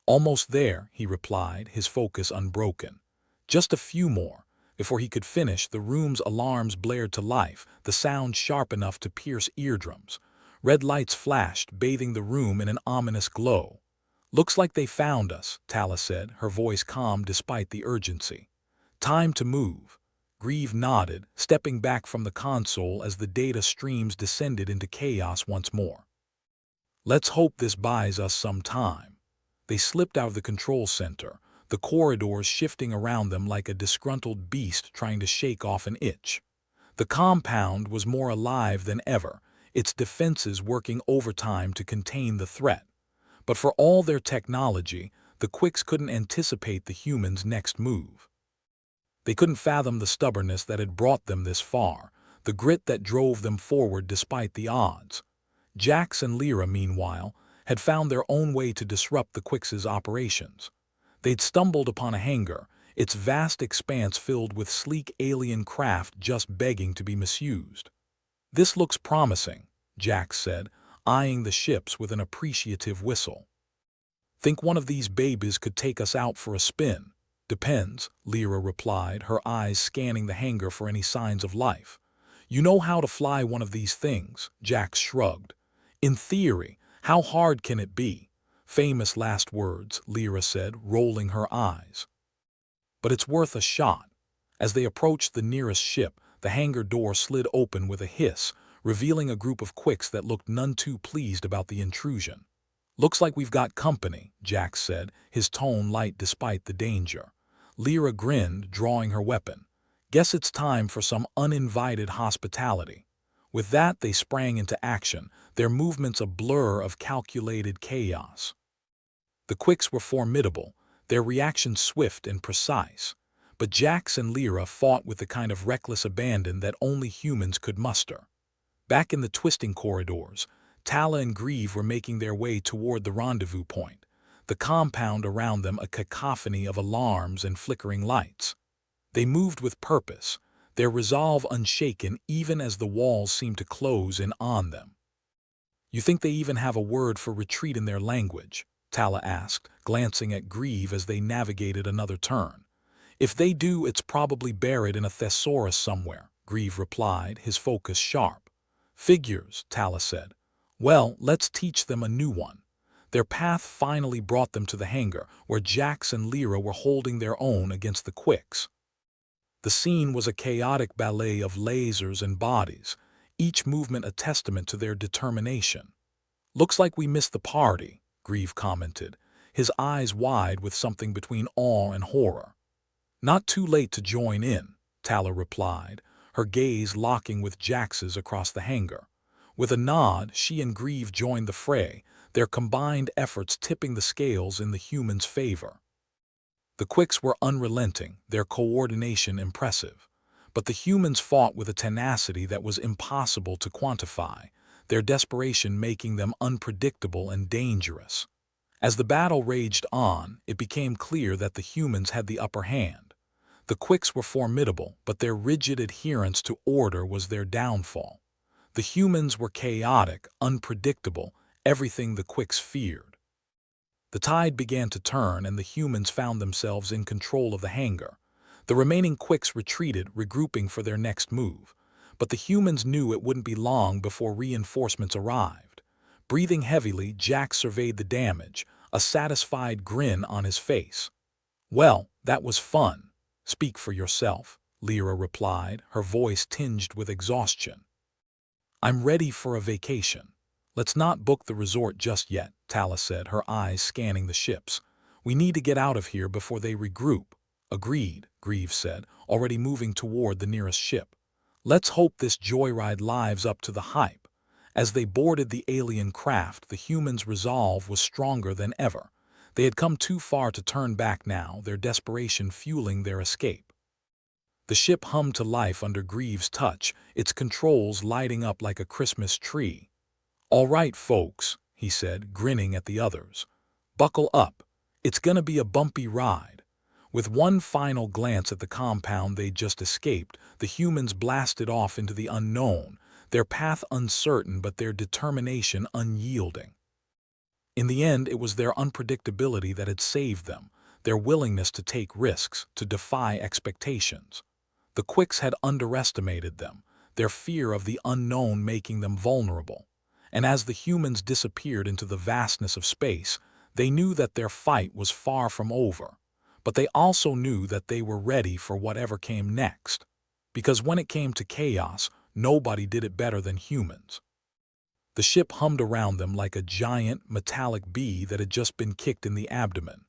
Almost there, he replied, his focus unbroken. Just a few more. Before he could finish, the room's alarms blared to life, the sound sharp enough to pierce eardrums. Red lights flashed, bathing the room in an ominous glow. Looks like they found us, Tala said, her voice calm despite the urgency. Time to move. Grieve nodded, stepping back from the console as the data streams descended into chaos once more. Let's hope this buys us some time. They slipped out of the control center, the corridors shifting around them like a disgruntled beast trying to shake off an itch. The compound was more alive than ever, its defenses working overtime to contain the threat. But for all their technology, the Quicks couldn't anticipate the humans' next move. They couldn't fathom the stubbornness that had brought them this far, the grit that drove them forward despite the odds. Jax and Lyra, meanwhile, had found their own way to disrupt the Quicks' operations. They'd stumbled upon a hangar, its vast expanse filled with sleek alien craft just begging to be misused. This looks promising, Jax said, eyeing the ships with an appreciative whistle. Think one of these babies could take us out for a spin? Depends, Lyra replied, her eyes scanning the hangar for any signs of life. You know how to fly one of these things, Jax shrugged. In theory, how hard can it be? Famous last words, Lyra said, rolling her eyes. But it's worth a shot. As they approached the nearest ship, the hangar door slid open with a hiss, revealing a group of Quicks that looked none too pleased about the intrusion. Looks like we've got company, Jax said, his tone light despite the danger. Lyra grinned, drawing her weapon. Guess it's time for some uninvited hospitality. With that, they sprang into action, their movements a blur of calculated chaos. The Quicks were formidable, their reactions swift and precise. But Jax and Lyra fought with the kind of reckless abandon that only humans could muster. Back in the twisting corridors, Tala and Grieve were making their way toward the rendezvous point, the compound around them a cacophony of alarms and flickering lights. They moved with purpose, their resolve unshaken even as the walls seemed to close in on them. You think they even have a word for retreat in their language? Tala asked, glancing at Grieve as they navigated another turn. If they do, it's probably buried in a thesaurus somewhere, Grieve replied, his focus sharp. Figures, Tala said. Well, let's teach them a new one. Their path finally brought them to the hangar, where Jax and Lyra were holding their own against the Quicks. The scene was a chaotic ballet of lasers and bodies, each movement a testament to their determination. Looks like we missed the party, Grieve commented, his eyes wide with something between awe and horror. Not too late to join in, Tala replied, her gaze locking with Jax's across the hangar. With a nod, she and Grieve joined the fray, their combined efforts tipping the scales in the humans' favor. The Quicks were unrelenting, their coordination impressive. But the humans fought with a tenacity that was impossible to quantify, their desperation making them unpredictable and dangerous. As the battle raged on, it became clear that the humans had the upper hand. The Quicks were formidable, but their rigid adherence to order was their downfall. The humans were chaotic, unpredictable, everything the Quicks feared. The tide began to turn and the humans found themselves in control of the hangar. The remaining Quicks retreated, regrouping for their next move. But the humans knew it wouldn't be long before reinforcements arrived. Breathing heavily, Jack surveyed the damage, a satisfied grin on his face. "Well, that was fun. Speak for yourself," Lyra replied, her voice tinged with exhaustion. "I'm ready for a vacation. Let's not book the resort just yet," Tala said, her eyes scanning the ships. "We need to get out of here before they regroup." "Agreed," Greaves said, already moving toward the nearest ship. "Let's hope this joyride lives up to the hype." As they boarded the alien craft, the humans' resolve was stronger than ever. They had come too far to turn back now, their desperation fueling their escape. The ship hummed to life under Greaves' touch, its controls lighting up like a Christmas tree. "All right, folks," he said, grinning at the others. "Buckle up. It's gonna be a bumpy ride." With one final glance at the compound they'd just escaped, the humans blasted off into the unknown, their path uncertain but their determination unyielding. In the end, it was their unpredictability that had saved them, their willingness to take risks, to defy expectations. The Quicks had underestimated them, their fear of the unknown making them vulnerable. And as the humans disappeared into the vastness of space, they knew that their fight was far from over. But they also knew that they were ready for whatever came next. Because when it came to chaos, nobody did it better than humans. The ship hummed around them like a giant, metallic bee that had just been kicked in the abdomen.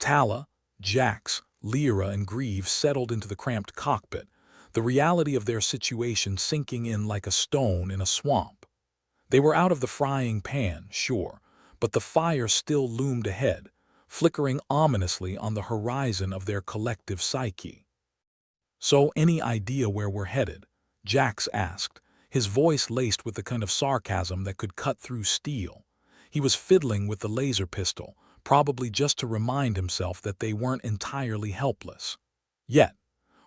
Tala, Jax, Lyra, and Greaves settled into the cramped cockpit, the reality of their situation sinking in like a stone in a swamp. They were out of the frying pan, sure, but the fire still loomed ahead, flickering ominously on the horizon of their collective psyche. "So, any idea where we're headed?" Jax asked, his voice laced with the kind of sarcasm that could cut through steel. He was fiddling with the laser pistol, probably just to remind himself that they weren't entirely helpless. "Yet,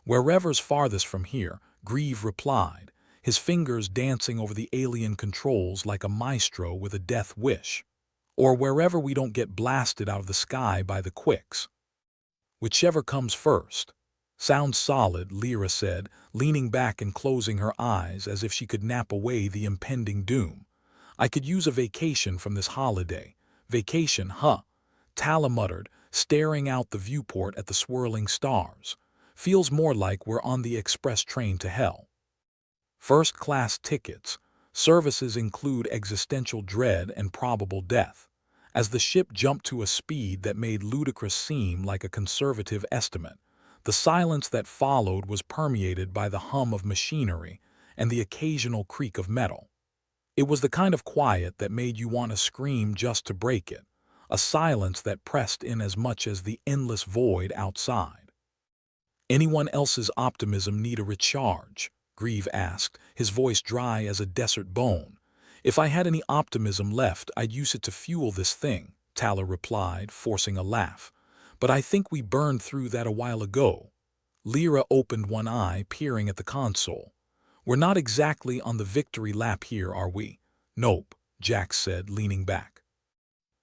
wherever's farthest from here," Greaves replied, his fingers dancing over the alien controls like a maestro with a death wish. "Or wherever we don't get blasted out of the sky by the Quicks. Whichever comes first." "Sounds solid," Lyra said, leaning back and closing her eyes as if she could nap away the impending doom. "I could use a vacation from this holiday." "Vacation, huh?" Tala muttered, staring out the viewport at the swirling stars. "Feels more like we're on the express train to hell." First-class tickets. Services include existential dread and probable death. As the ship jumped to a speed that made ludicrous seem like a conservative estimate, the silence that followed was permeated by the hum of machinery and the occasional creak of metal. It was the kind of quiet that made you want to scream just to break it, a silence that pressed in as much as the endless void outside. "Anyone else's optimism need a recharge?" Greaves asked, his voice dry as a desert bone. "If I had any optimism left, I'd use it to fuel this thing," Tala replied, forcing a laugh. "But I think we burned through that a while ago." Lyra opened one eye, peering at the console. "We're not exactly on the victory lap here, are we?" "Nope," Jax said, leaning back.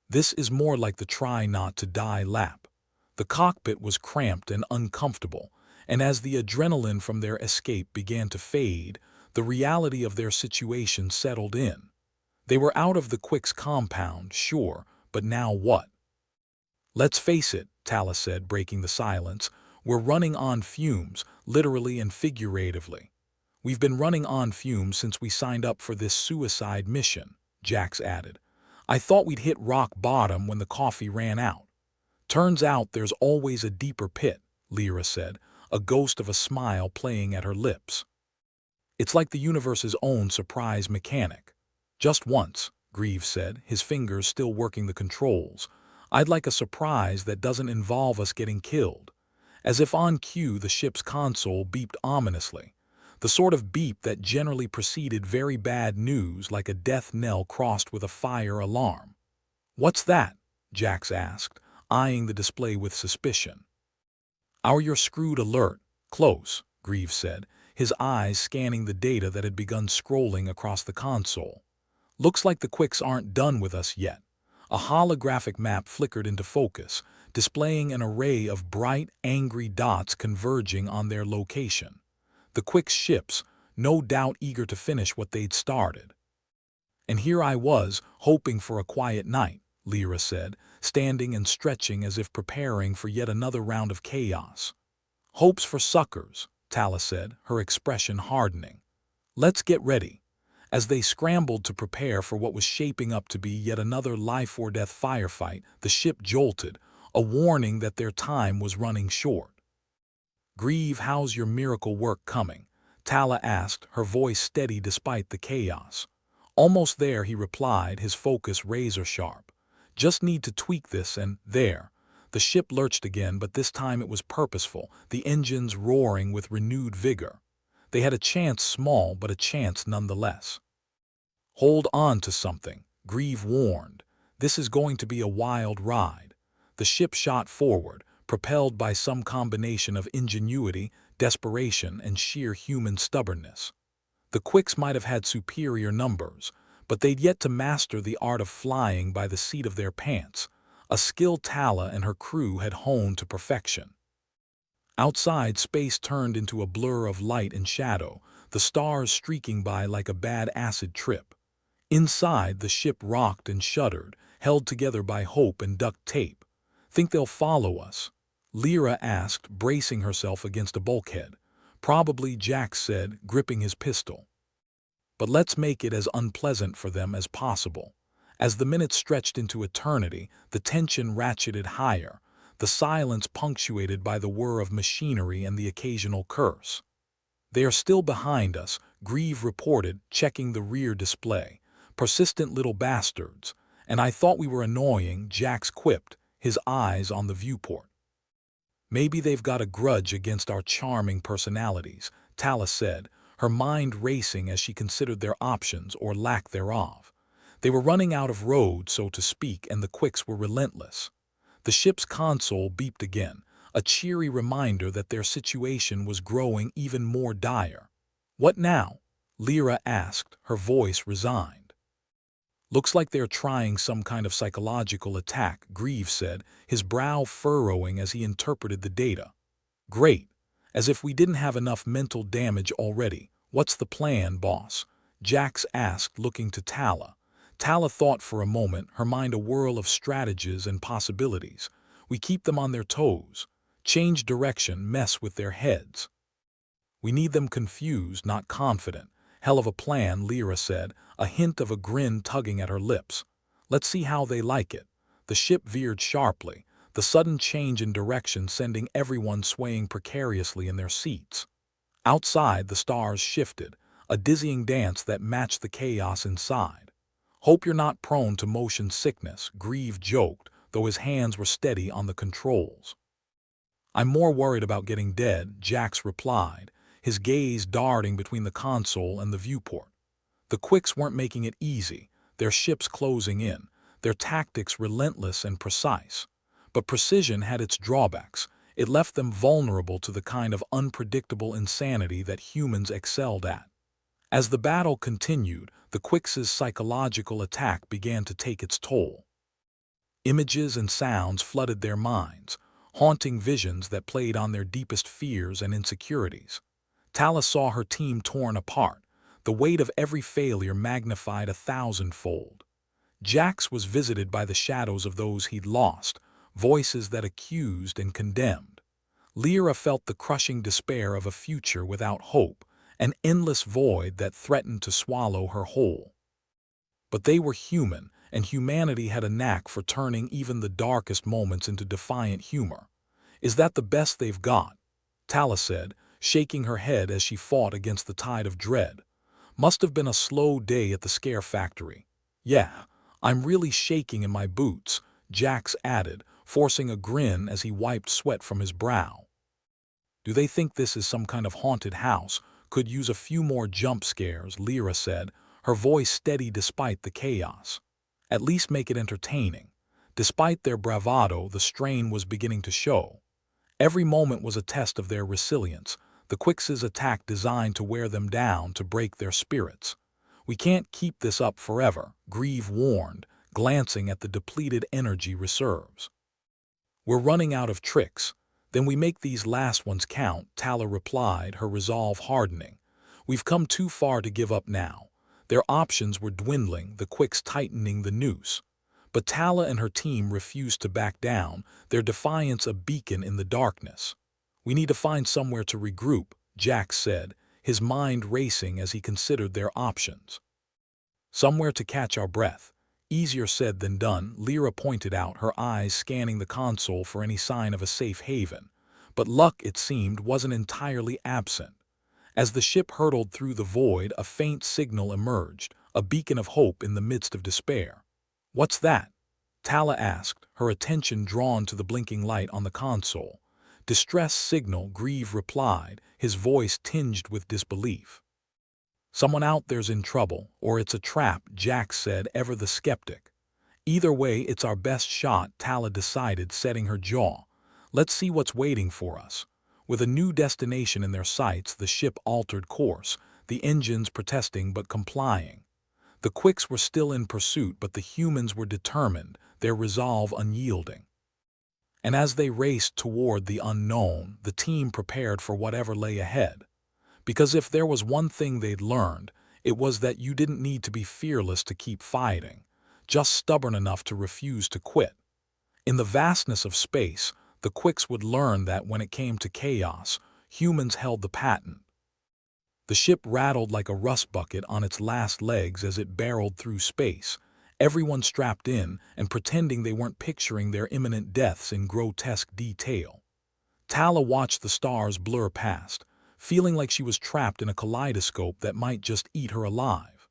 "This is more like the try not to die lap." The cockpit was cramped and uncomfortable, and as the adrenaline from their escape began to fade, the reality of their situation settled in. They were out of the Quicks compound, sure, but now what? "Let's face it," Tala said, breaking the silence, "we're running on fumes, literally and figuratively." "We've been running on fumes since we signed up for this suicide mission," Jax added. "I thought we'd hit rock bottom when the coffee ran out." "Turns out there's always a deeper pit," Lyra said, a ghost of a smile playing at her lips. "It's like the universe's own surprise mechanic." "Just once," Greaves said, his fingers still working the controls. "I'd like a surprise that doesn't involve us getting killed." As if on cue, the ship's console beeped ominously, the sort of beep that generally preceded very bad news, like a death knell crossed with a fire alarm. "What's that?" Jax asked, eyeing the display with suspicion. "Your screwed alert. Close," Greaves said, his eyes scanning the data that had begun scrolling across the console. "Looks like the Quicks aren't done with us yet." A holographic map flickered into focus, displaying an array of bright, angry dots converging on their location. The Quicks' ships, no doubt eager to finish what they'd started. "And here I was, hoping for a quiet night," Lyra said, standing and stretching as if preparing for yet another round of chaos. "Hopes for suckers," Tala said, her expression hardening. "Let's get ready." As they scrambled to prepare for what was shaping up to be yet another life-or-death firefight, the ship jolted, a warning that their time was running short. "Grieve, how's your miracle work coming?" Tala asked, her voice steady despite the chaos. "Almost there," he replied, his focus razor-sharp. "Just need to tweak this and there." The ship lurched again, but this time it was purposeful, the engines roaring with renewed vigor. They had a chance, small, but a chance nonetheless. "Hold on to something," Grieve warned. "This is going to be a wild ride." The ship shot forward, propelled by some combination of ingenuity, desperation, and sheer human stubbornness. The Quicks might have had superior numbers, but they'd yet to master the art of flying by the seat of their pants, a skill Tala and her crew had honed to perfection. Outside, space turned into a blur of light and shadow, the stars streaking by like a bad acid trip. Inside, the ship rocked and shuddered, held together by hope and duct tape. "Think they'll follow us?" Lyra asked, bracing herself against a bulkhead. "Probably," Jax said, gripping his pistol. "But let's make it as unpleasant for them as possible." As the minutes stretched into eternity, the tension ratcheted higher, the silence punctuated by the whir of machinery and the occasional curse. "They are still behind us," Grieve reported, checking the rear display. "Persistent little bastards. And I thought we were annoying," Jax quipped, his eyes on the viewport. "Maybe they've got a grudge against our charming personalities," Tala said, her mind racing as she considered their options or lack thereof. They were running out of road, so to speak, and the Quicks were relentless. The ship's console beeped again, a cheery reminder that their situation was growing even more dire. "What now?" Lyra asked, her voice resigned. "Looks like they're trying some kind of psychological attack," Grieve said, his brow furrowing as he interpreted the data. "Great. As if we didn't have enough mental damage already. What's the plan, boss?" Jax asked, looking to Tala. Tala thought for a moment, her mind a whirl of strategies and possibilities. "We keep them on their toes. Change direction, mess with their heads. We need them confused, not confident." "Hell of a plan," Lyra said, a hint of a grin tugging at her lips. "Let's see how they like it." The ship veered sharply, the sudden change in direction sending everyone swaying precariously in their seats. Outside, the stars shifted, a dizzying dance that matched the chaos inside. "Hope you're not prone to motion sickness," Grieve joked, though his hands were steady on the controls. "I'm more worried about getting dead," Jax replied, his gaze darting between the console and the viewport. The Quicks weren't making it easy, their ships closing in, their tactics relentless and precise. But precision had its drawbacks. It left them vulnerable to the kind of unpredictable insanity that humans excelled at. As the battle continued, the Quicks' psychological attack began to take its toll. Images and sounds flooded their minds, haunting visions that played on their deepest fears and insecurities. Tala saw her team torn apart, the weight of every failure magnified 1,000-fold. Jax was visited by the shadows of those he'd lost, voices that accused and condemned. Lyra felt the crushing despair of a future without hope, an endless void that threatened to swallow her whole. But they were human, and humanity had a knack for turning even the darkest moments into defiant humor. "Is that the best they've got?" Tala said, shaking her head as she fought against the tide of dread. "Must have been a slow day at the scare factory." "Yeah, I'm really shaking in my boots," Jax added, forcing a grin as he wiped sweat from his brow. Do they think this is some kind of haunted house? Could use a few more jump scares, Lyra said, her voice steady despite the chaos. At least make it entertaining. Despite their bravado, the strain was beginning to show. Every moment was a test of their resilience, the Quix's attack designed to wear them down, to break their spirits. We can't keep this up forever, Grieve warned, glancing at the depleted energy reserves. We're running out of tricks. Then we make these last ones count, Tala replied, her resolve hardening. We've come too far to give up now. Their options were dwindling, the Quix tightening the noose. But Tala and her team refused to back down, their defiance a beacon in the darkness. We need to find somewhere to regroup, Jax said, his mind racing as he considered their options. Somewhere to catch our breath. Easier said than done, Lyra pointed out, her eyes scanning the console for any sign of a safe haven. But luck, it seemed, wasn't entirely absent. As the ship hurtled through the void, a faint signal emerged, a beacon of hope in the midst of despair. What's that? Tala asked, her attention drawn to the blinking light on the console. Distress signal, Grieve replied, his voice tinged with disbelief. Someone out there's in trouble, or it's a trap, Jax said, ever the skeptic. Either way, it's our best shot, Tala decided, setting her jaw. Let's see what's waiting for us. With a new destination in their sights, the ship altered course, the engines protesting but complying. The Quix were still in pursuit, but the humans were determined, their resolve unyielding. And as they raced toward the unknown, the team prepared for whatever lay ahead. Because if there was one thing they'd learned, it was that you didn't need to be fearless to keep fighting, just stubborn enough to refuse to quit. In the vastness of space, the Quix would learn that when it came to chaos, humans held the patent. The ship rattled like a rust bucket on its last legs as it barreled through space, everyone strapped in and pretending they weren't picturing their imminent deaths in grotesque detail. Tala watched the stars blur past, feeling like she was trapped in a kaleidoscope that might just eat her alive.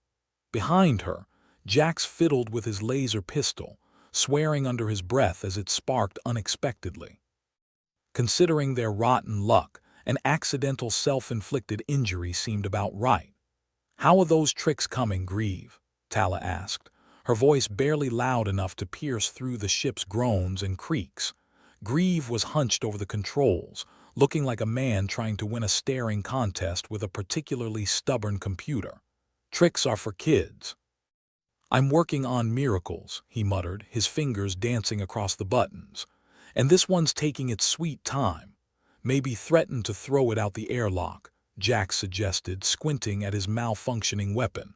Behind her, Jax fiddled with his laser pistol, swearing under his breath as it sparked unexpectedly. Considering their rotten luck, an accidental self-inflicted injury seemed about right. How are those tricks coming, Grieve? Tala asked, her voice barely loud enough to pierce through the ship's groans and creaks. Grieve was hunched over the controls, looking like a man trying to win a staring contest with a particularly stubborn computer. Tricks are for kids. I'm working on miracles, he muttered, his fingers dancing across the buttons. And this one's taking its sweet time. Maybe threaten to throw it out the airlock, Jax suggested, squinting at his malfunctioning weapon.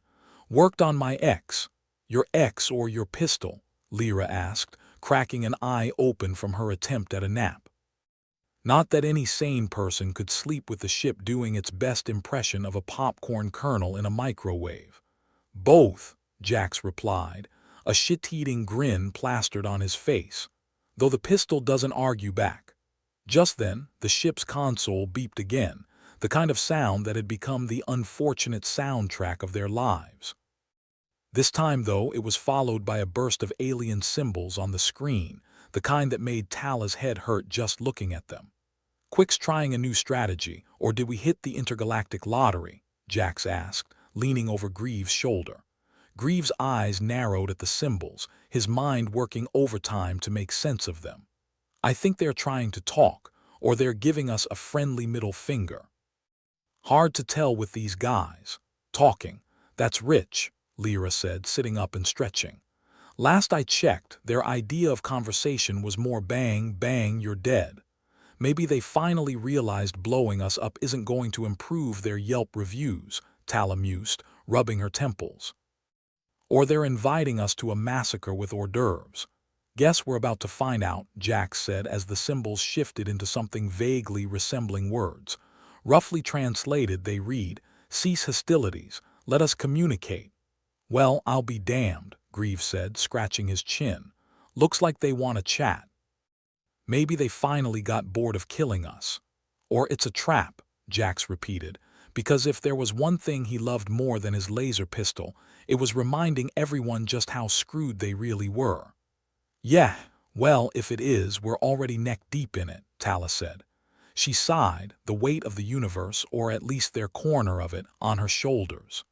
Worked on my X. Your X or your pistol? Lyra asked, cracking an eye open from her attempt at a nap. Not that any sane person could sleep with the ship doing its best impression of a popcorn kernel in a microwave. Both, Jax replied, a shit-eating grin plastered on his face, though the pistol doesn't argue back. Just then, the ship's console beeped again, the kind of sound that had become the unfortunate soundtrack of their lives. This time, though, it was followed by a burst of alien symbols on the screen, the kind that made Tala's head hurt just looking at them. Quix trying a new strategy, or did we hit the intergalactic lottery? Jax asked, leaning over Grieve's shoulder. Grieve's eyes narrowed at the symbols, his mind working overtime to make sense of them. I think they're trying to talk, or they're giving us a friendly middle finger. Hard to tell with these guys. Talking. That's rich, Lyra said, sitting up and stretching. Last I checked, their idea of conversation was more bang, bang, you're dead. Maybe they finally realized blowing us up isn't going to improve their Yelp reviews, Tala mused, rubbing her temples. Or they're inviting us to a massacre with hors d'oeuvres. Guess we're about to find out, Jax said as the symbols shifted into something vaguely resembling words. Roughly translated, they read, "Cease hostilities, let us communicate." Well, I'll be damned, Grieve said, scratching his chin. Looks like they want to chat. Maybe they finally got bored of killing us. Or it's a trap, Jax repeated, because if there was one thing he loved more than his laser pistol, it was reminding everyone just how screwed they really were. Yeah, well, if it is, we're already neck-deep in it, Tala said. She sighed, the weight of the universe, or at least their corner of it, on her shoulders.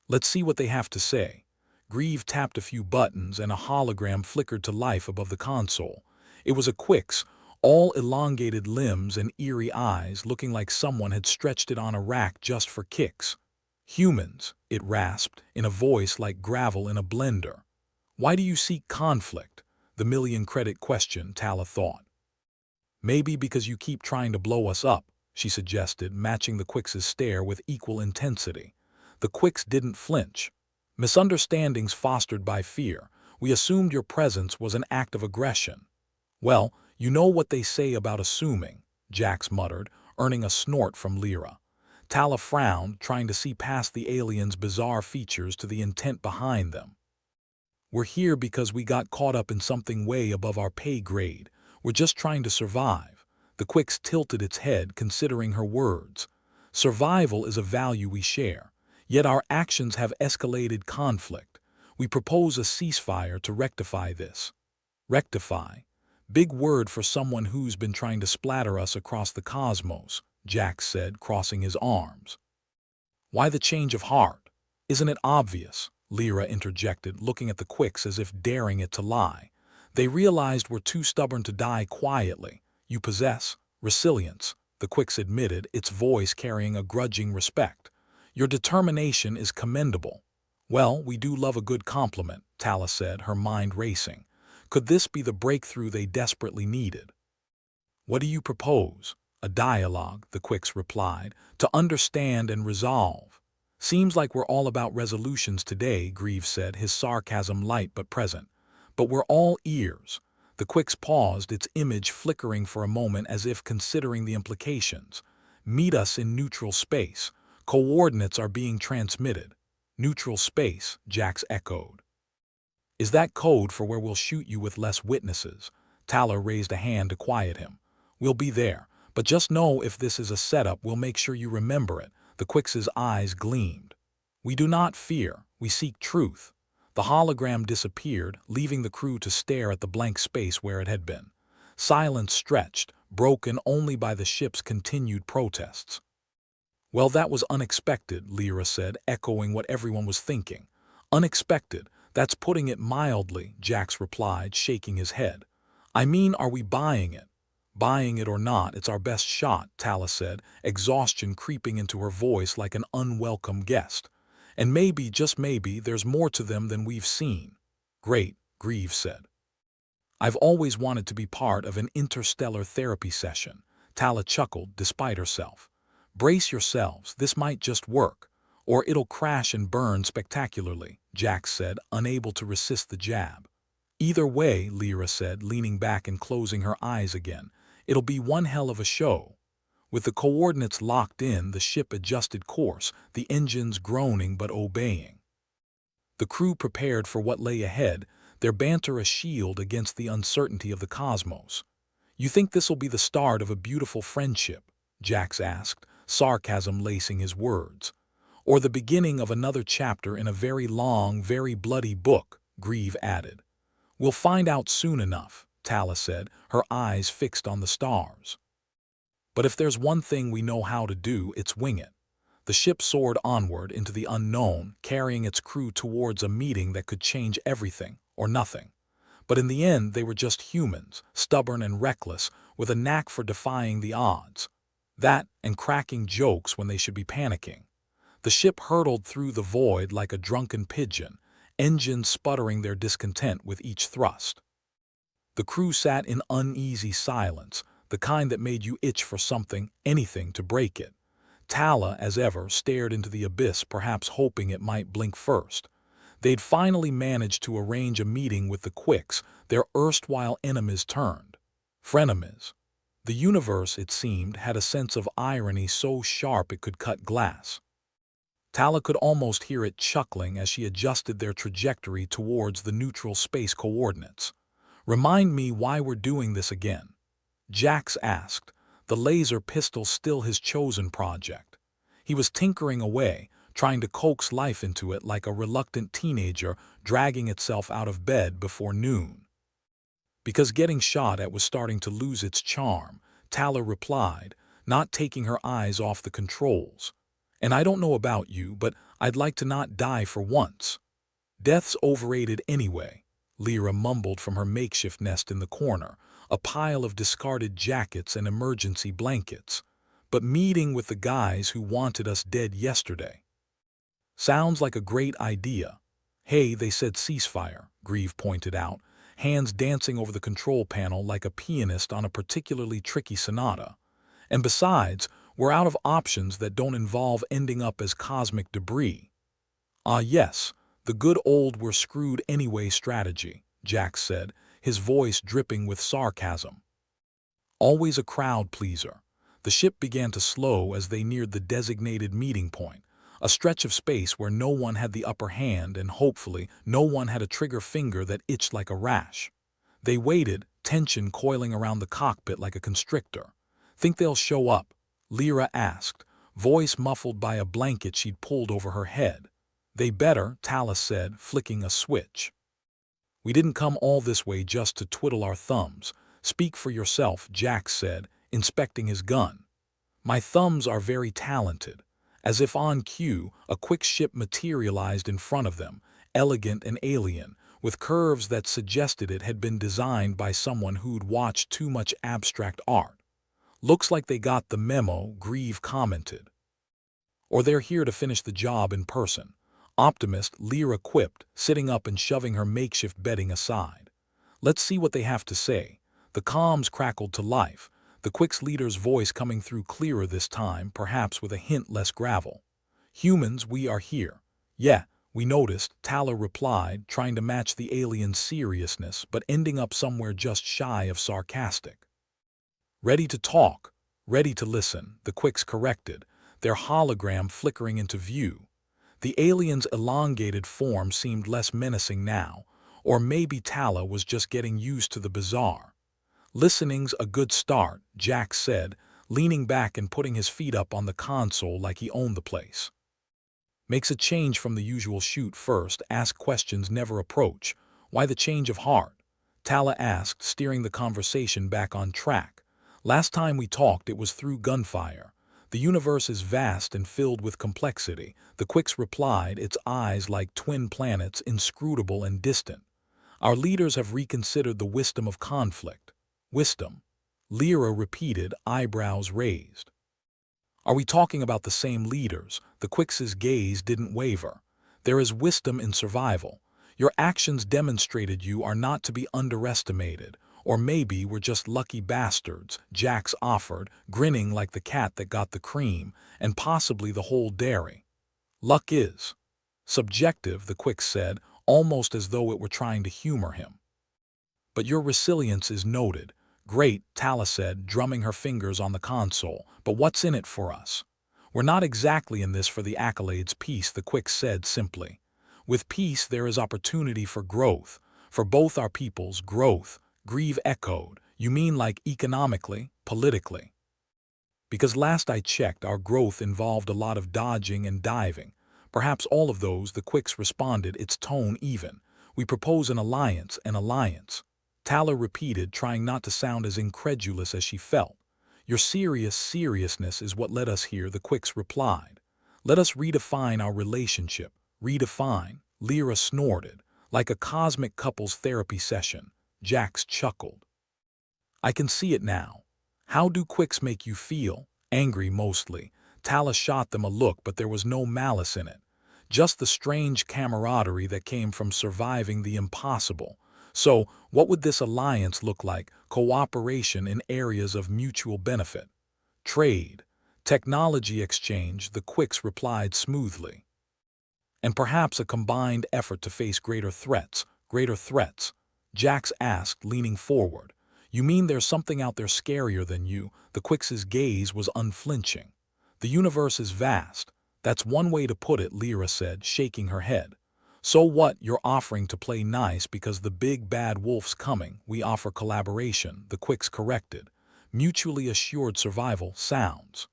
Let's see what they have to say. Grieve tapped a few buttons and a hologram flickered to life above the console. It was a Quix, all elongated limbs and eerie eyes, looking like someone had stretched it on a rack just for kicks. Humans, it rasped, in a voice like gravel in a blender. Why do you seek conflict? The million-credit question, Tala thought. Maybe because you keep trying to blow us up, she suggested, matching the Quix's stare with equal intensity. The Quix didn't flinch. Misunderstandings fostered by fear. We assumed your presence was an act of aggression. Well, you know what they say about assuming, Jax muttered, earning a snort from Lyra. Tala frowned, trying to see past the aliens' bizarre features to the intent behind them. We're here because we got caught up in something way above our pay grade. We're just trying to survive. The Quix tilted its head, considering her words. Survival is a value we share. Yet our actions have escalated conflict. We propose a ceasefire to rectify this. Rectify? Big word for someone who's been trying to splatter us across the cosmos, Jax said, crossing his arms. Why the change of heart? Isn't it obvious? Lyra interjected, looking at the Quix as if daring it to lie. They realized we're too stubborn to die quietly. You possess resilience, the Quix admitted, its voice carrying a grudging respect. Your determination is commendable. Well, we do love a good compliment, Tala said, her mind racing. Could this be the breakthrough they desperately needed? What do you propose? A dialogue, the Quix replied, to understand and resolve. Seems like we're all about resolutions today, Grieve said, his sarcasm light but present. But we're all ears. The Quix paused, its image flickering for a moment as if considering the implications. Meet us in neutral space. Coordinates are being transmitted. Neutral space, Jax echoed. Is that code for where we'll shoot you with less witnesses? Tala raised a hand to quiet him. We'll be there, but just know if this is a setup, we'll make sure you remember it. The Quix's eyes gleamed. We do not fear, we seek truth. The hologram disappeared, leaving the crew to stare at the blank space where it had been. Silence stretched, broken only by the ship's continued protests. Well, that was unexpected, Lyra said, echoing what everyone was thinking. Unexpected, that's putting it mildly, Jax replied, shaking his head. I mean, are we buying it? Buying it or not, it's our best shot, Tala said, exhaustion creeping into her voice like an unwelcome guest. And maybe, just maybe, there's more to them than we've seen. Great, Grieve said. I've always wanted to be part of an interstellar therapy session. Tala chuckled, despite herself. Brace yourselves, this might just work. Or it'll crash and burn spectacularly, Jax said, unable to resist the jab. Either way, Lyra said, leaning back and closing her eyes again, it'll be one hell of a show. With the coordinates locked in, the ship adjusted course, the engines groaning but obeying. The crew prepared for what lay ahead, their banter a shield against the uncertainty of the cosmos. You think this'll be the start of a beautiful friendship? Jax asked, sarcasm lacing his words. Or the beginning of another chapter in a very long, very bloody book, Grieve added. We'll find out soon enough, Tala said, her eyes fixed on the stars. But if there's one thing we know how to do, it's wing it. The ship soared onward into the unknown, carrying its crew towards a meeting that could change everything or nothing. But in the end, they were just humans, stubborn and reckless, with a knack for defying the odds. That and cracking jokes when they should be panicking. The ship hurtled through the void like a drunken pigeon, engines sputtering their discontent with each thrust. The crew sat in uneasy silence, the kind that made you itch for something, anything to break it. Tala, as ever, stared into the abyss, perhaps hoping it might blink first. They'd finally managed to arrange a meeting with the Quix, their erstwhile enemies turned frenemies. The universe, it seemed, had a sense of irony so sharp it could cut glass. Tala could almost hear it chuckling as she adjusted their trajectory towards the neutral space coordinates. Remind me why we're doing this again? Jax asked, the laser pistol still his chosen project. He was tinkering away, trying to coax life into it like a reluctant teenager dragging itself out of bed before noon. Because getting shot at was starting to lose its charm, Tala replied, not taking her eyes off the controls. And I don't know about you, but I'd like to not die for once. Death's overrated anyway, Lyra mumbled from her makeshift nest in the corner, a pile of discarded jackets and emergency blankets. But meeting with the guys who wanted us dead yesterday. Sounds like a great idea. Hey, they said ceasefire, Grieve pointed out, hands dancing over the control panel like a pianist on a particularly tricky sonata. And besides, we're out of options that don't involve ending up as cosmic debris. Ah yes, the good old we're screwed anyway strategy, Jack said, his voice dripping with sarcasm. Always a crowd pleaser. The ship began to slow as they neared the designated meeting point, a stretch of space where no one had the upper hand and hopefully no one had a trigger finger that itched like a rash. They waited, tension coiling around the cockpit like a constrictor. Think they'll show up? Lyra asked, voice muffled by a blanket she'd pulled over her head. They better, Tala said, flicking a switch. We didn't come all this way just to twiddle our thumbs. Speak for yourself, Jack said, inspecting his gun. My thumbs are very talented. As if on cue, a quick ship materialized in front of them, elegant and alien, with curves that suggested it had been designed by someone who'd watched too much abstract art. Looks like they got the memo, Grieve commented. Or they're here to finish the job in person. Optimist, Lyra quipped, sitting up and shoving her makeshift bedding aside. Let's see what they have to say. The comms crackled to life, the Quicks leader's voice coming through clearer this time, perhaps with a hint less gravel. Humans, we are here. Yeah, we noticed, Tala replied, trying to match the alien's seriousness, but ending up somewhere just shy of sarcastic. Ready to talk, ready to listen, the Quicks corrected, their hologram flickering into view. The alien's elongated form seemed less menacing now, or maybe Tala was just getting used to the bizarre. Listening's a good start, Jack said, leaning back and putting his feet up on the console like he owned the place. Makes a change from the usual shoot first, ask questions, never approach. Why the change of heart? Tala asked, steering the conversation back on track. Last time we talked it was through gunfire. The universe is vast and filled with complexity, the Quicks replied, its eyes like twin planets, inscrutable and distant. Our leaders have reconsidered the wisdom of conflict. Wisdom? Lyra repeated, eyebrows raised. Are we talking about the same leaders? The Quicks' gaze didn't waver. There is wisdom in survival. Your actions demonstrated you are not to be underestimated. Or maybe we're just lucky bastards, Jax offered, grinning like the cat that got the cream, and possibly the whole dairy. Luck is subjective, the Quicks said, almost as though it were trying to humor him. But your resilience is noted. Great, Tala said, drumming her fingers on the console, but what's in it for us? We're not exactly in this for the accolades. Peace, the Quicks said simply. With peace there is opportunity for growth, for both our peoples, growth. Grieve echoed, you mean like economically, politically? Because last I checked our growth involved a lot of dodging and diving. Perhaps all of those, the Quicks responded, its tone even. We propose an alliance, an alliance. Tala repeated, trying not to sound as incredulous as she felt. Your seriousness is what led us here, the Quicks replied. Let us redefine our relationship. Redefine, Lyra snorted, like a cosmic couples therapy session. Jax chuckled. I can see it now. How do Quicks make you feel? Angry mostly. Tala shot them a look, but there was no malice in it. Just the strange camaraderie that came from surviving the impossible. So, what would this alliance look like? Cooperation in areas of mutual benefit. Trade. Technology exchange, the Quicks replied smoothly. And perhaps a combined effort to face greater threats. Greater threats. Jax asked, leaning forward. You mean there's something out there scarier than you? The Quicks' gaze was unflinching. The universe is vast. That's one way to put it, Lyra said, shaking her head. So what, you're offering to play nice because the big bad wolf's coming? We offer collaboration, the Quicks corrected. Mutually assured survival sounds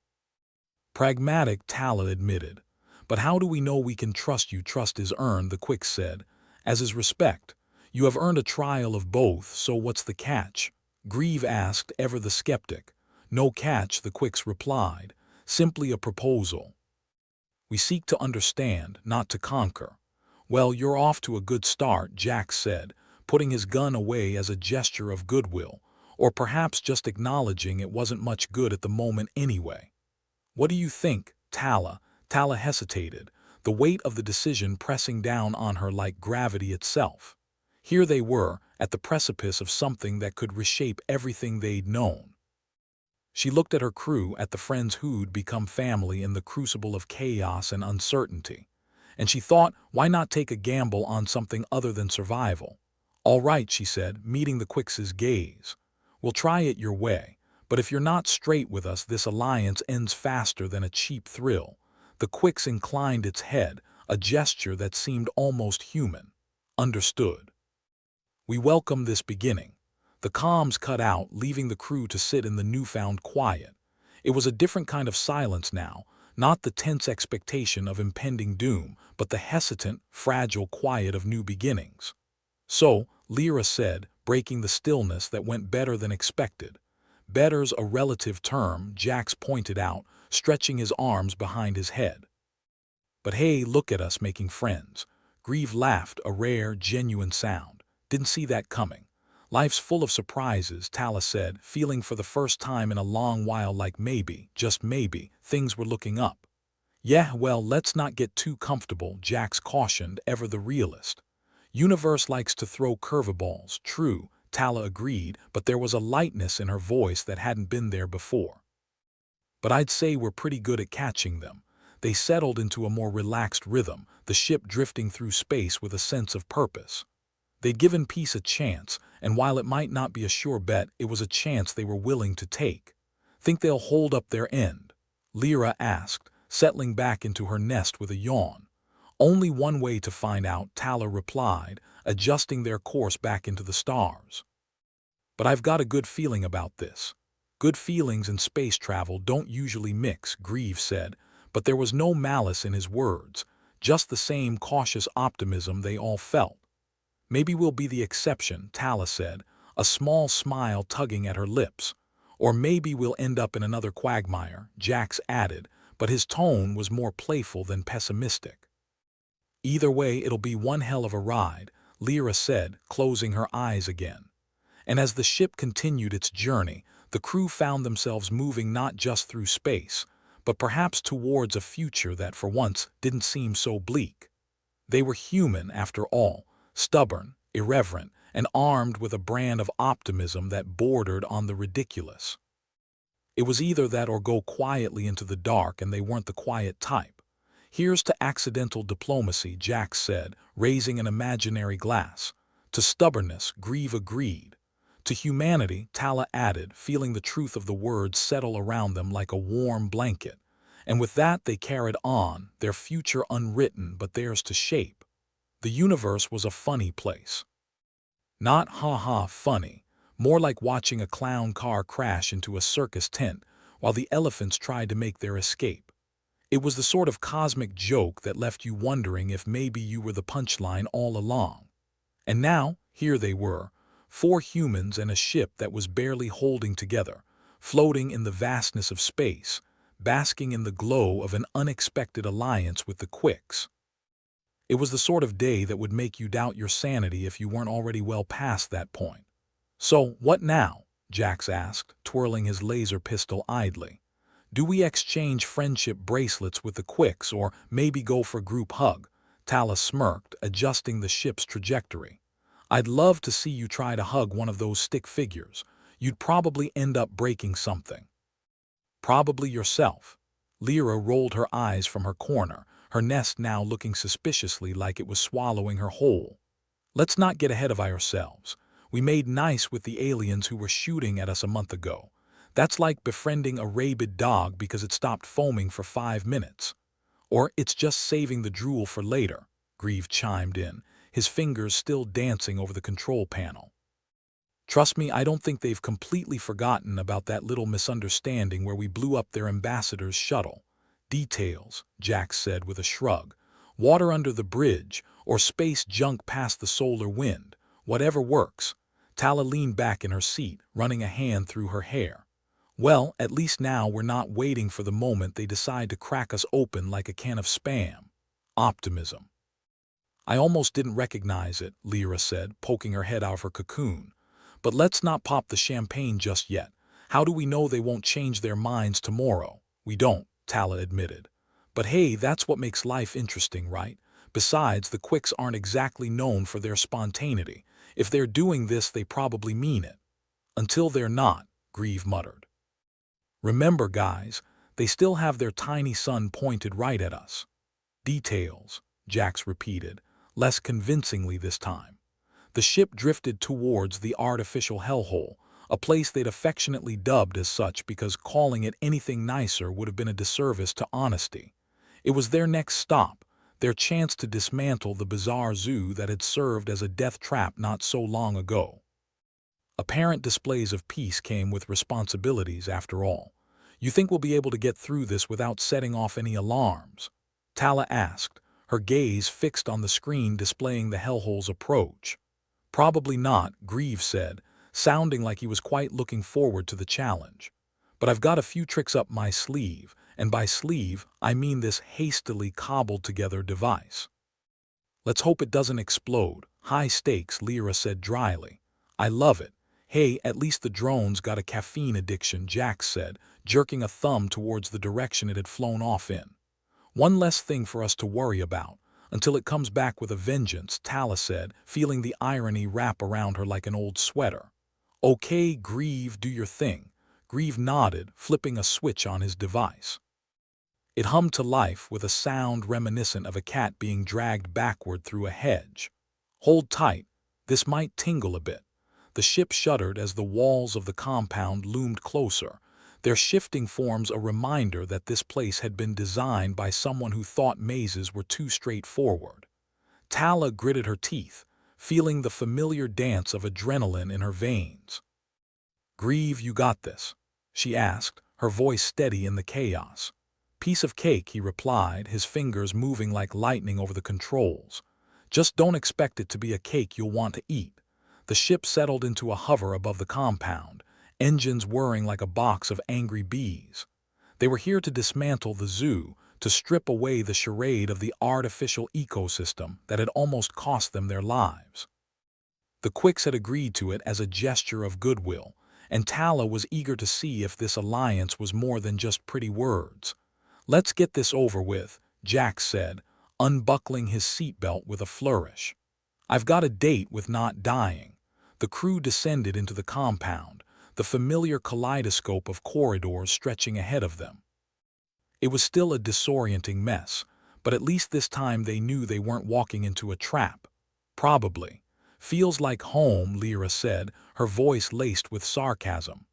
pragmatic, Tala admitted. But how do we know we can trust you? Trust is earned, the Quicks said, as is respect. You have earned a trial of both, so what's the catch? Grieve asked, ever the skeptic. No catch, the Quicks replied. Simply a proposal. We seek to understand, not to conquer. Well, you're off to a good start, Jax said, putting his gun away as a gesture of goodwill, or perhaps just acknowledging it wasn't much good at the moment anyway. What do you think, Tala? Tala hesitated, the weight of the decision pressing down on her like gravity itself. Here they were, at the precipice of something that could reshape everything they'd known. She looked at her crew, at the friends who'd become family in the crucible of chaos and uncertainty. And she thought, why not take a gamble on something other than survival? All right, she said, meeting the Quicks' gaze. We'll try it your way, but if you're not straight with us, this alliance ends faster than a cheap thrill. The Quicks inclined its head, a gesture that seemed almost human. Understood. We welcome this beginning. The comms cut out, leaving the crew to sit in the newfound quiet. It was a different kind of silence now, not the tense expectation of impending doom, but the hesitant, fragile quiet of new beginnings. So, Lyra said, breaking the stillness that went better than expected. Better's a relative term, Jax pointed out, stretching his arms behind his head. But hey, look at us making friends. Grieve laughed, a rare, genuine sound. Didn't see that coming. Life's full of surprises, Tala said, feeling for the first time in a long while like maybe, just maybe, things were looking up. Yeah, well, let's not get too comfortable, Jax cautioned, ever the realist. Universe likes to throw curveballs, true, Tala agreed, but there was a lightness in her voice that hadn't been there before. But I'd say we're pretty good at catching them. They settled into a more relaxed rhythm, the ship drifting through space with a sense of purpose. They'd given peace a chance, and while it might not be a sure bet, it was a chance they were willing to take. Think they'll hold up their end? Lyra asked, settling back into her nest with a yawn. Only one way to find out, Tala replied, adjusting their course back into the stars. But I've got a good feeling about this. Good feelings and space travel don't usually mix, Grieve said, but there was no malice in his words, just the same cautious optimism they all felt. Maybe we'll be the exception, Tala said, a small smile tugging at her lips. Or maybe we'll end up in another quagmire, Jax added, but his tone was more playful than pessimistic. Either way, it'll be one hell of a ride, Lyra said, closing her eyes again. And as the ship continued its journey, the crew found themselves moving not just through space, but perhaps towards a future that for once didn't seem so bleak. They were human, after all, stubborn, irreverent, and armed with a brand of optimism that bordered on the ridiculous. It was either that or go quietly into the dark, and they weren't the quiet type. Here's to accidental diplomacy, Jax said, raising an imaginary glass. To stubbornness, Grieve agreed. To humanity, Tala added, feeling the truth of the words settle around them like a warm blanket. And with that they carried on, their future unwritten but theirs to shape. The universe was a funny place. Not ha-ha funny, more like watching a clown car crash into a circus tent while the elephants tried to make their escape. It was the sort of cosmic joke that left you wondering if maybe you were the punchline all along. And now, here they were, 4 humans and a ship that was barely holding together, floating in the vastness of space, basking in the glow of an unexpected alliance with the Quicks. It was the sort of day that would make you doubt your sanity if you weren't already well past that point. So, what now? Jax asked, twirling his laser pistol idly. Do we exchange friendship bracelets with the Quicks, or maybe go for a group hug? Tala smirked, adjusting the ship's trajectory. I'd love to see you try to hug one of those stick figures. You'd probably end up breaking something. Probably yourself. Lyra rolled her eyes from her corner, her nest now looking suspiciously like it was swallowing her whole. Let's not get ahead of ourselves. We made nice with the aliens who were shooting at us a month ago. That's like befriending a rabid dog because it stopped foaming for 5 minutes. Or it's just saving the drool for later, Grieve chimed in, his fingers still dancing over the control panel. Trust me, I don't think they've completely forgotten about that little misunderstanding where we blew up their ambassador's shuttle. Details, Jax said with a shrug. Water under the bridge, or space junk past the solar wind. Whatever works. Tala leaned back in her seat, running a hand through her hair. Well, at least now we're not waiting for the moment they decide to crack us open like a can of Spam. Optimism. I almost didn't recognize it, Lyra said, poking her head out of her cocoon. But let's not pop the champagne just yet. How do we know they won't change their minds tomorrow? We don't, Tala admitted. But hey, that's what makes life interesting, right? Besides, the Quicks aren't exactly known for their spontaneity. If they're doing this, they probably mean it. Until they're not, Grieve muttered. Remember, guys, they still have their tiny sun pointed right at us. Details, Jax repeated, less convincingly this time. The ship drifted towards the artificial hellhole, a place they'd affectionately dubbed as such because calling it anything nicer would have been a disservice to honesty. It was their next stop, their chance to dismantle the bizarre zoo that had served as a death trap not so long ago. Apparent displays of peace came with responsibilities, after all. You think we'll be able to get through this without setting off any alarms? Tala asked, her gaze fixed on the screen displaying the hellhole's approach. Probably not, Grieve said, sounding like he was quite looking forward to the challenge. But I've got a few tricks up my sleeve, and by sleeve, I mean this hastily cobbled-together device. Let's hope it doesn't explode. High stakes, Lyra said dryly. I love it. Hey, at least the drone's got a caffeine addiction, Jax said, jerking a thumb towards the direction it had flown off in. One less thing for us to worry about, until it comes back with a vengeance, Tala said, feeling the irony wrap around her like an old sweater. Okay, Grieve, do your thing. Grieve nodded, flipping a switch on his device. It hummed to life with a sound reminiscent of a cat being dragged backward through a hedge. Hold tight, this might tingle a bit. The ship shuddered as the walls of the compound loomed closer, their shifting forms a reminder that this place had been designed by someone who thought mazes were too straightforward. Tala gritted her teeth, feeling the familiar dance of adrenaline in her veins. Grieve, you got this, she asked, her voice steady in the chaos. Piece of cake, he replied, his fingers moving like lightning over the controls. Just don't expect it to be a cake you'll want to eat. The ship settled into a hover above the compound, engines whirring like a box of angry bees. They were here to dismantle the zoo, to strip away the charade of the artificial ecosystem that had almost cost them their lives. The Quicks had agreed to it as a gesture of goodwill, and Tala was eager to see if this alliance was more than just pretty words. Let's get this over with, Jax said, unbuckling his seatbelt with a flourish. I've got a date with not dying. The crew descended into the compound, the familiar kaleidoscope of corridors stretching ahead of them. It was still a disorienting mess, but at least this time they knew they weren't walking into a trap. Probably. Feels like home, Lyra said, her voice laced with sarcasm.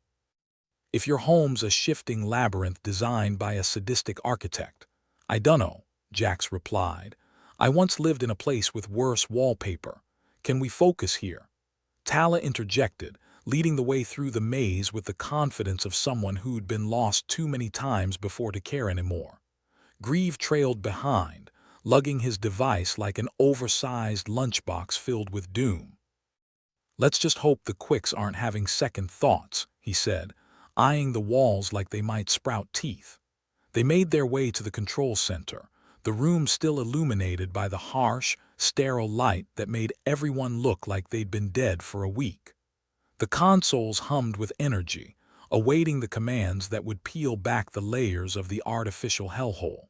If your home's a shifting labyrinth designed by a sadistic architect. I dunno, Jax replied. I once lived in a place with worse wallpaper. Can we focus here? Tala interjected, leading the way through the maze with the confidence of someone who'd been lost too many times before to care anymore. Grieve trailed behind, lugging his device like an oversized lunchbox filled with doom. Let's just hope the Quicks aren't having second thoughts, he said, eyeing the walls like they might sprout teeth. They made their way to the control center, the room still illuminated by the harsh, sterile light that made everyone look like they'd been dead for a week. The consoles hummed with energy, awaiting the commands that would peel back the layers of the artificial hellhole.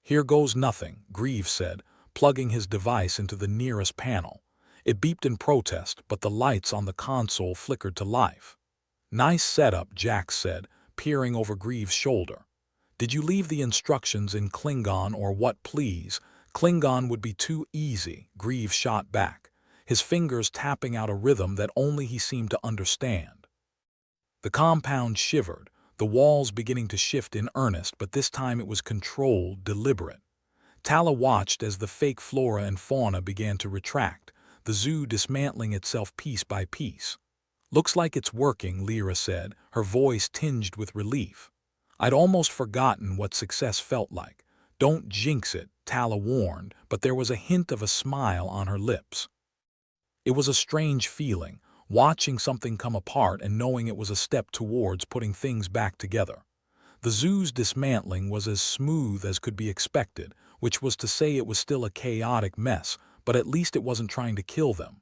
Here goes nothing, Grieve said, plugging his device into the nearest panel. It beeped in protest, but the lights on the console flickered to life. Nice setup, Jax said, peering over Grieve's shoulder. Did you leave the instructions in Klingon or what, please? Klingon would be too easy, Grieve shot back, his fingers tapping out a rhythm that only he seemed to understand. The compound shivered, the walls beginning to shift in earnest, but this time it was controlled, deliberate. Tala watched as the fake flora and fauna began to retract, the zoo dismantling itself piece by piece. Looks like it's working, Lyra said, her voice tinged with relief. I'd almost forgotten what success felt like. Don't jinx it, Tala warned, but there was a hint of a smile on her lips. It was a strange feeling, watching something come apart and knowing it was a step towards putting things back together. The zoo's dismantling was as smooth as could be expected, which was to say it was still a chaotic mess, but at least it wasn't trying to kill them.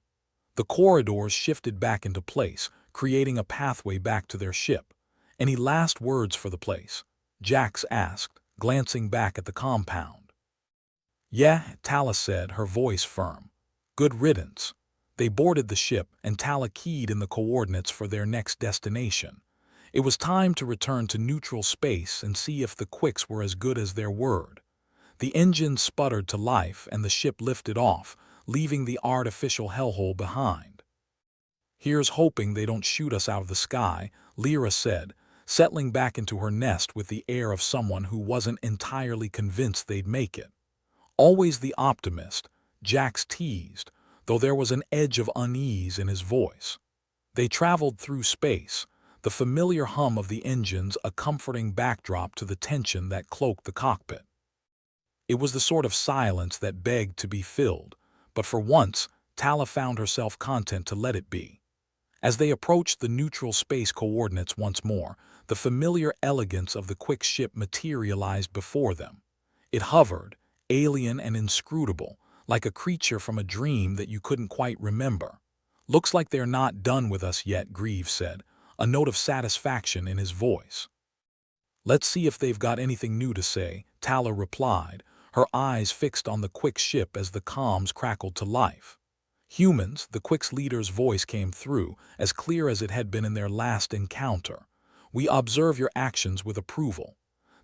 The corridors shifted back into place, creating a pathway back to their ship. "Any last words for the place?" Jax asked, glancing back at the compound. "Yeah," Tala said, her voice firm. "Good riddance." They boarded the ship, and Tala keyed in the coordinates for their next destination. It was time to return to neutral space and see if the Quicks were as good as their word. The engines sputtered to life and the ship lifted off, leaving the artificial hellhole behind. "Here's hoping they don't shoot us out of the sky," Lyra said, settling back into her nest with the air of someone who wasn't entirely convinced they'd make it. "Always the optimist," Jax teased, though there was an edge of unease in his voice. They traveled through space, the familiar hum of the engines a comforting backdrop to the tension that cloaked the cockpit. It was the sort of silence that begged to be filled, but for once, Tala found herself content to let it be. As they approached the neutral space coordinates once more, the familiar elegance of the Quick ship materialized before them. It hovered, alien and inscrutable, like a creature from a dream that you couldn't quite remember. "Looks like they're not done with us yet," Greaves said, a note of satisfaction in his voice. "Let's see if they've got anything new to say," Tala replied, her eyes fixed on the Quick ship as the comms crackled to life. "Humans," the Quick's leader's voice came through, as clear as it had been in their last encounter. "We observe your actions with approval."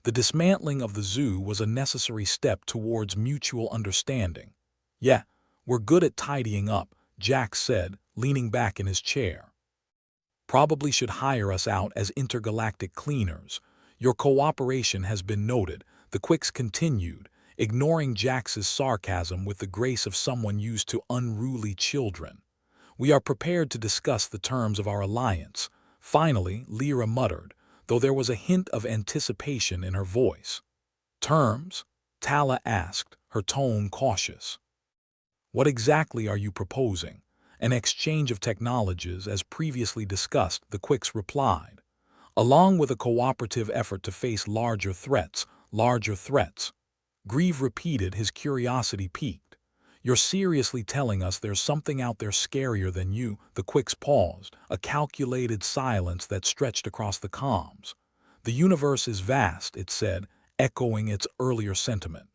The dismantling of the zoo was a necessary step towards mutual understanding. "Yeah, we're good at tidying up," Jax said, leaning back in his chair. "Probably should hire us out as intergalactic cleaners. Your cooperation has been noted," the Quicks continued, ignoring Jax's sarcasm with the grace of someone used to unruly children. "We are prepared to discuss the terms of our alliance," finally Lyra muttered, though there was a hint of anticipation in her voice. "Terms?" Tala asked, her tone cautious. "What exactly are you proposing?" "An exchange of technologies, as previously discussed," the Quicks replied. "Along with a cooperative effort to face larger threats." "Larger threats?" Grieve repeated, his curiosity piqued. "You're seriously telling us there's something out there scarier than you?" The Quicks paused, a calculated silence that stretched across the comms. "The universe is vast," it said, echoing its earlier sentiment.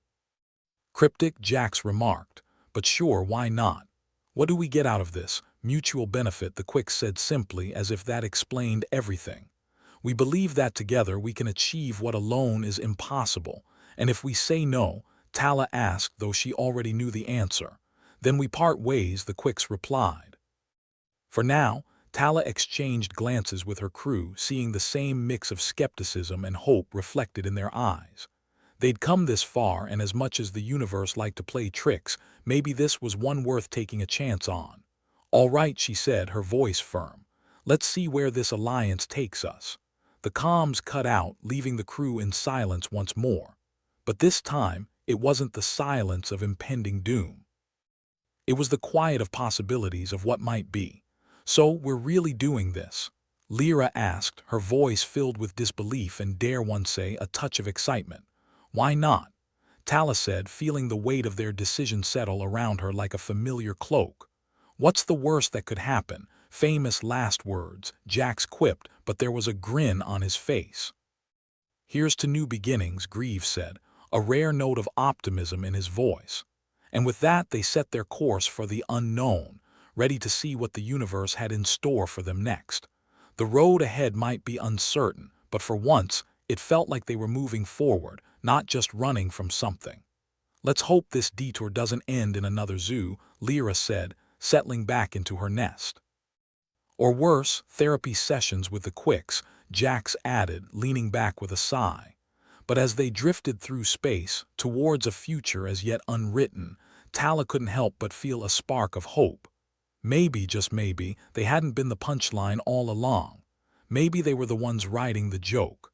"Cryptic," Jax remarked, "but sure, why not? What do we get out of this?" "Mutual benefit," the Quicks said simply, as if that explained everything. "We believe that together we can achieve what alone is impossible. And if we say no," Tala asked, though she already knew the answer, "then we part ways," the Quicks replied. For now, Tala exchanged glances with her crew, seeing the same mix of skepticism and hope reflected in their eyes. They'd come this far, and as much as the universe liked to play tricks, maybe this was one worth taking a chance on. "All right," she said, her voice firm. "Let's see where this alliance takes us." The comms cut out, leaving the crew in silence once more. But this time, it wasn't the silence of impending doom. It was the quiet of possibilities of what might be. "So, we're really doing this?" Lyra asked, her voice filled with disbelief and, dare one say, a touch of excitement. "Why not?" Tala said, feeling the weight of their decision settle around her like a familiar cloak. "What's the worst that could happen?" Famous last words, Jax quipped, but there was a grin on his face. "Here's to new beginnings," Greaves said, a rare note of optimism in his voice. And with that they set their course for the unknown, ready to see what the universe had in store for them next. The road ahead might be uncertain, but for once it felt like they were moving forward, not just running from something. "Let's hope this detour doesn't end in another zoo," Lyra said, settling back into her nest. "Or worse, therapy sessions with the Quicks," Jax added, leaning back with a sigh. But as they drifted through space, towards a future as yet unwritten, Tala couldn't help but feel a spark of hope. Maybe, just maybe, they hadn't been the punchline all along. Maybe they were the ones writing the joke.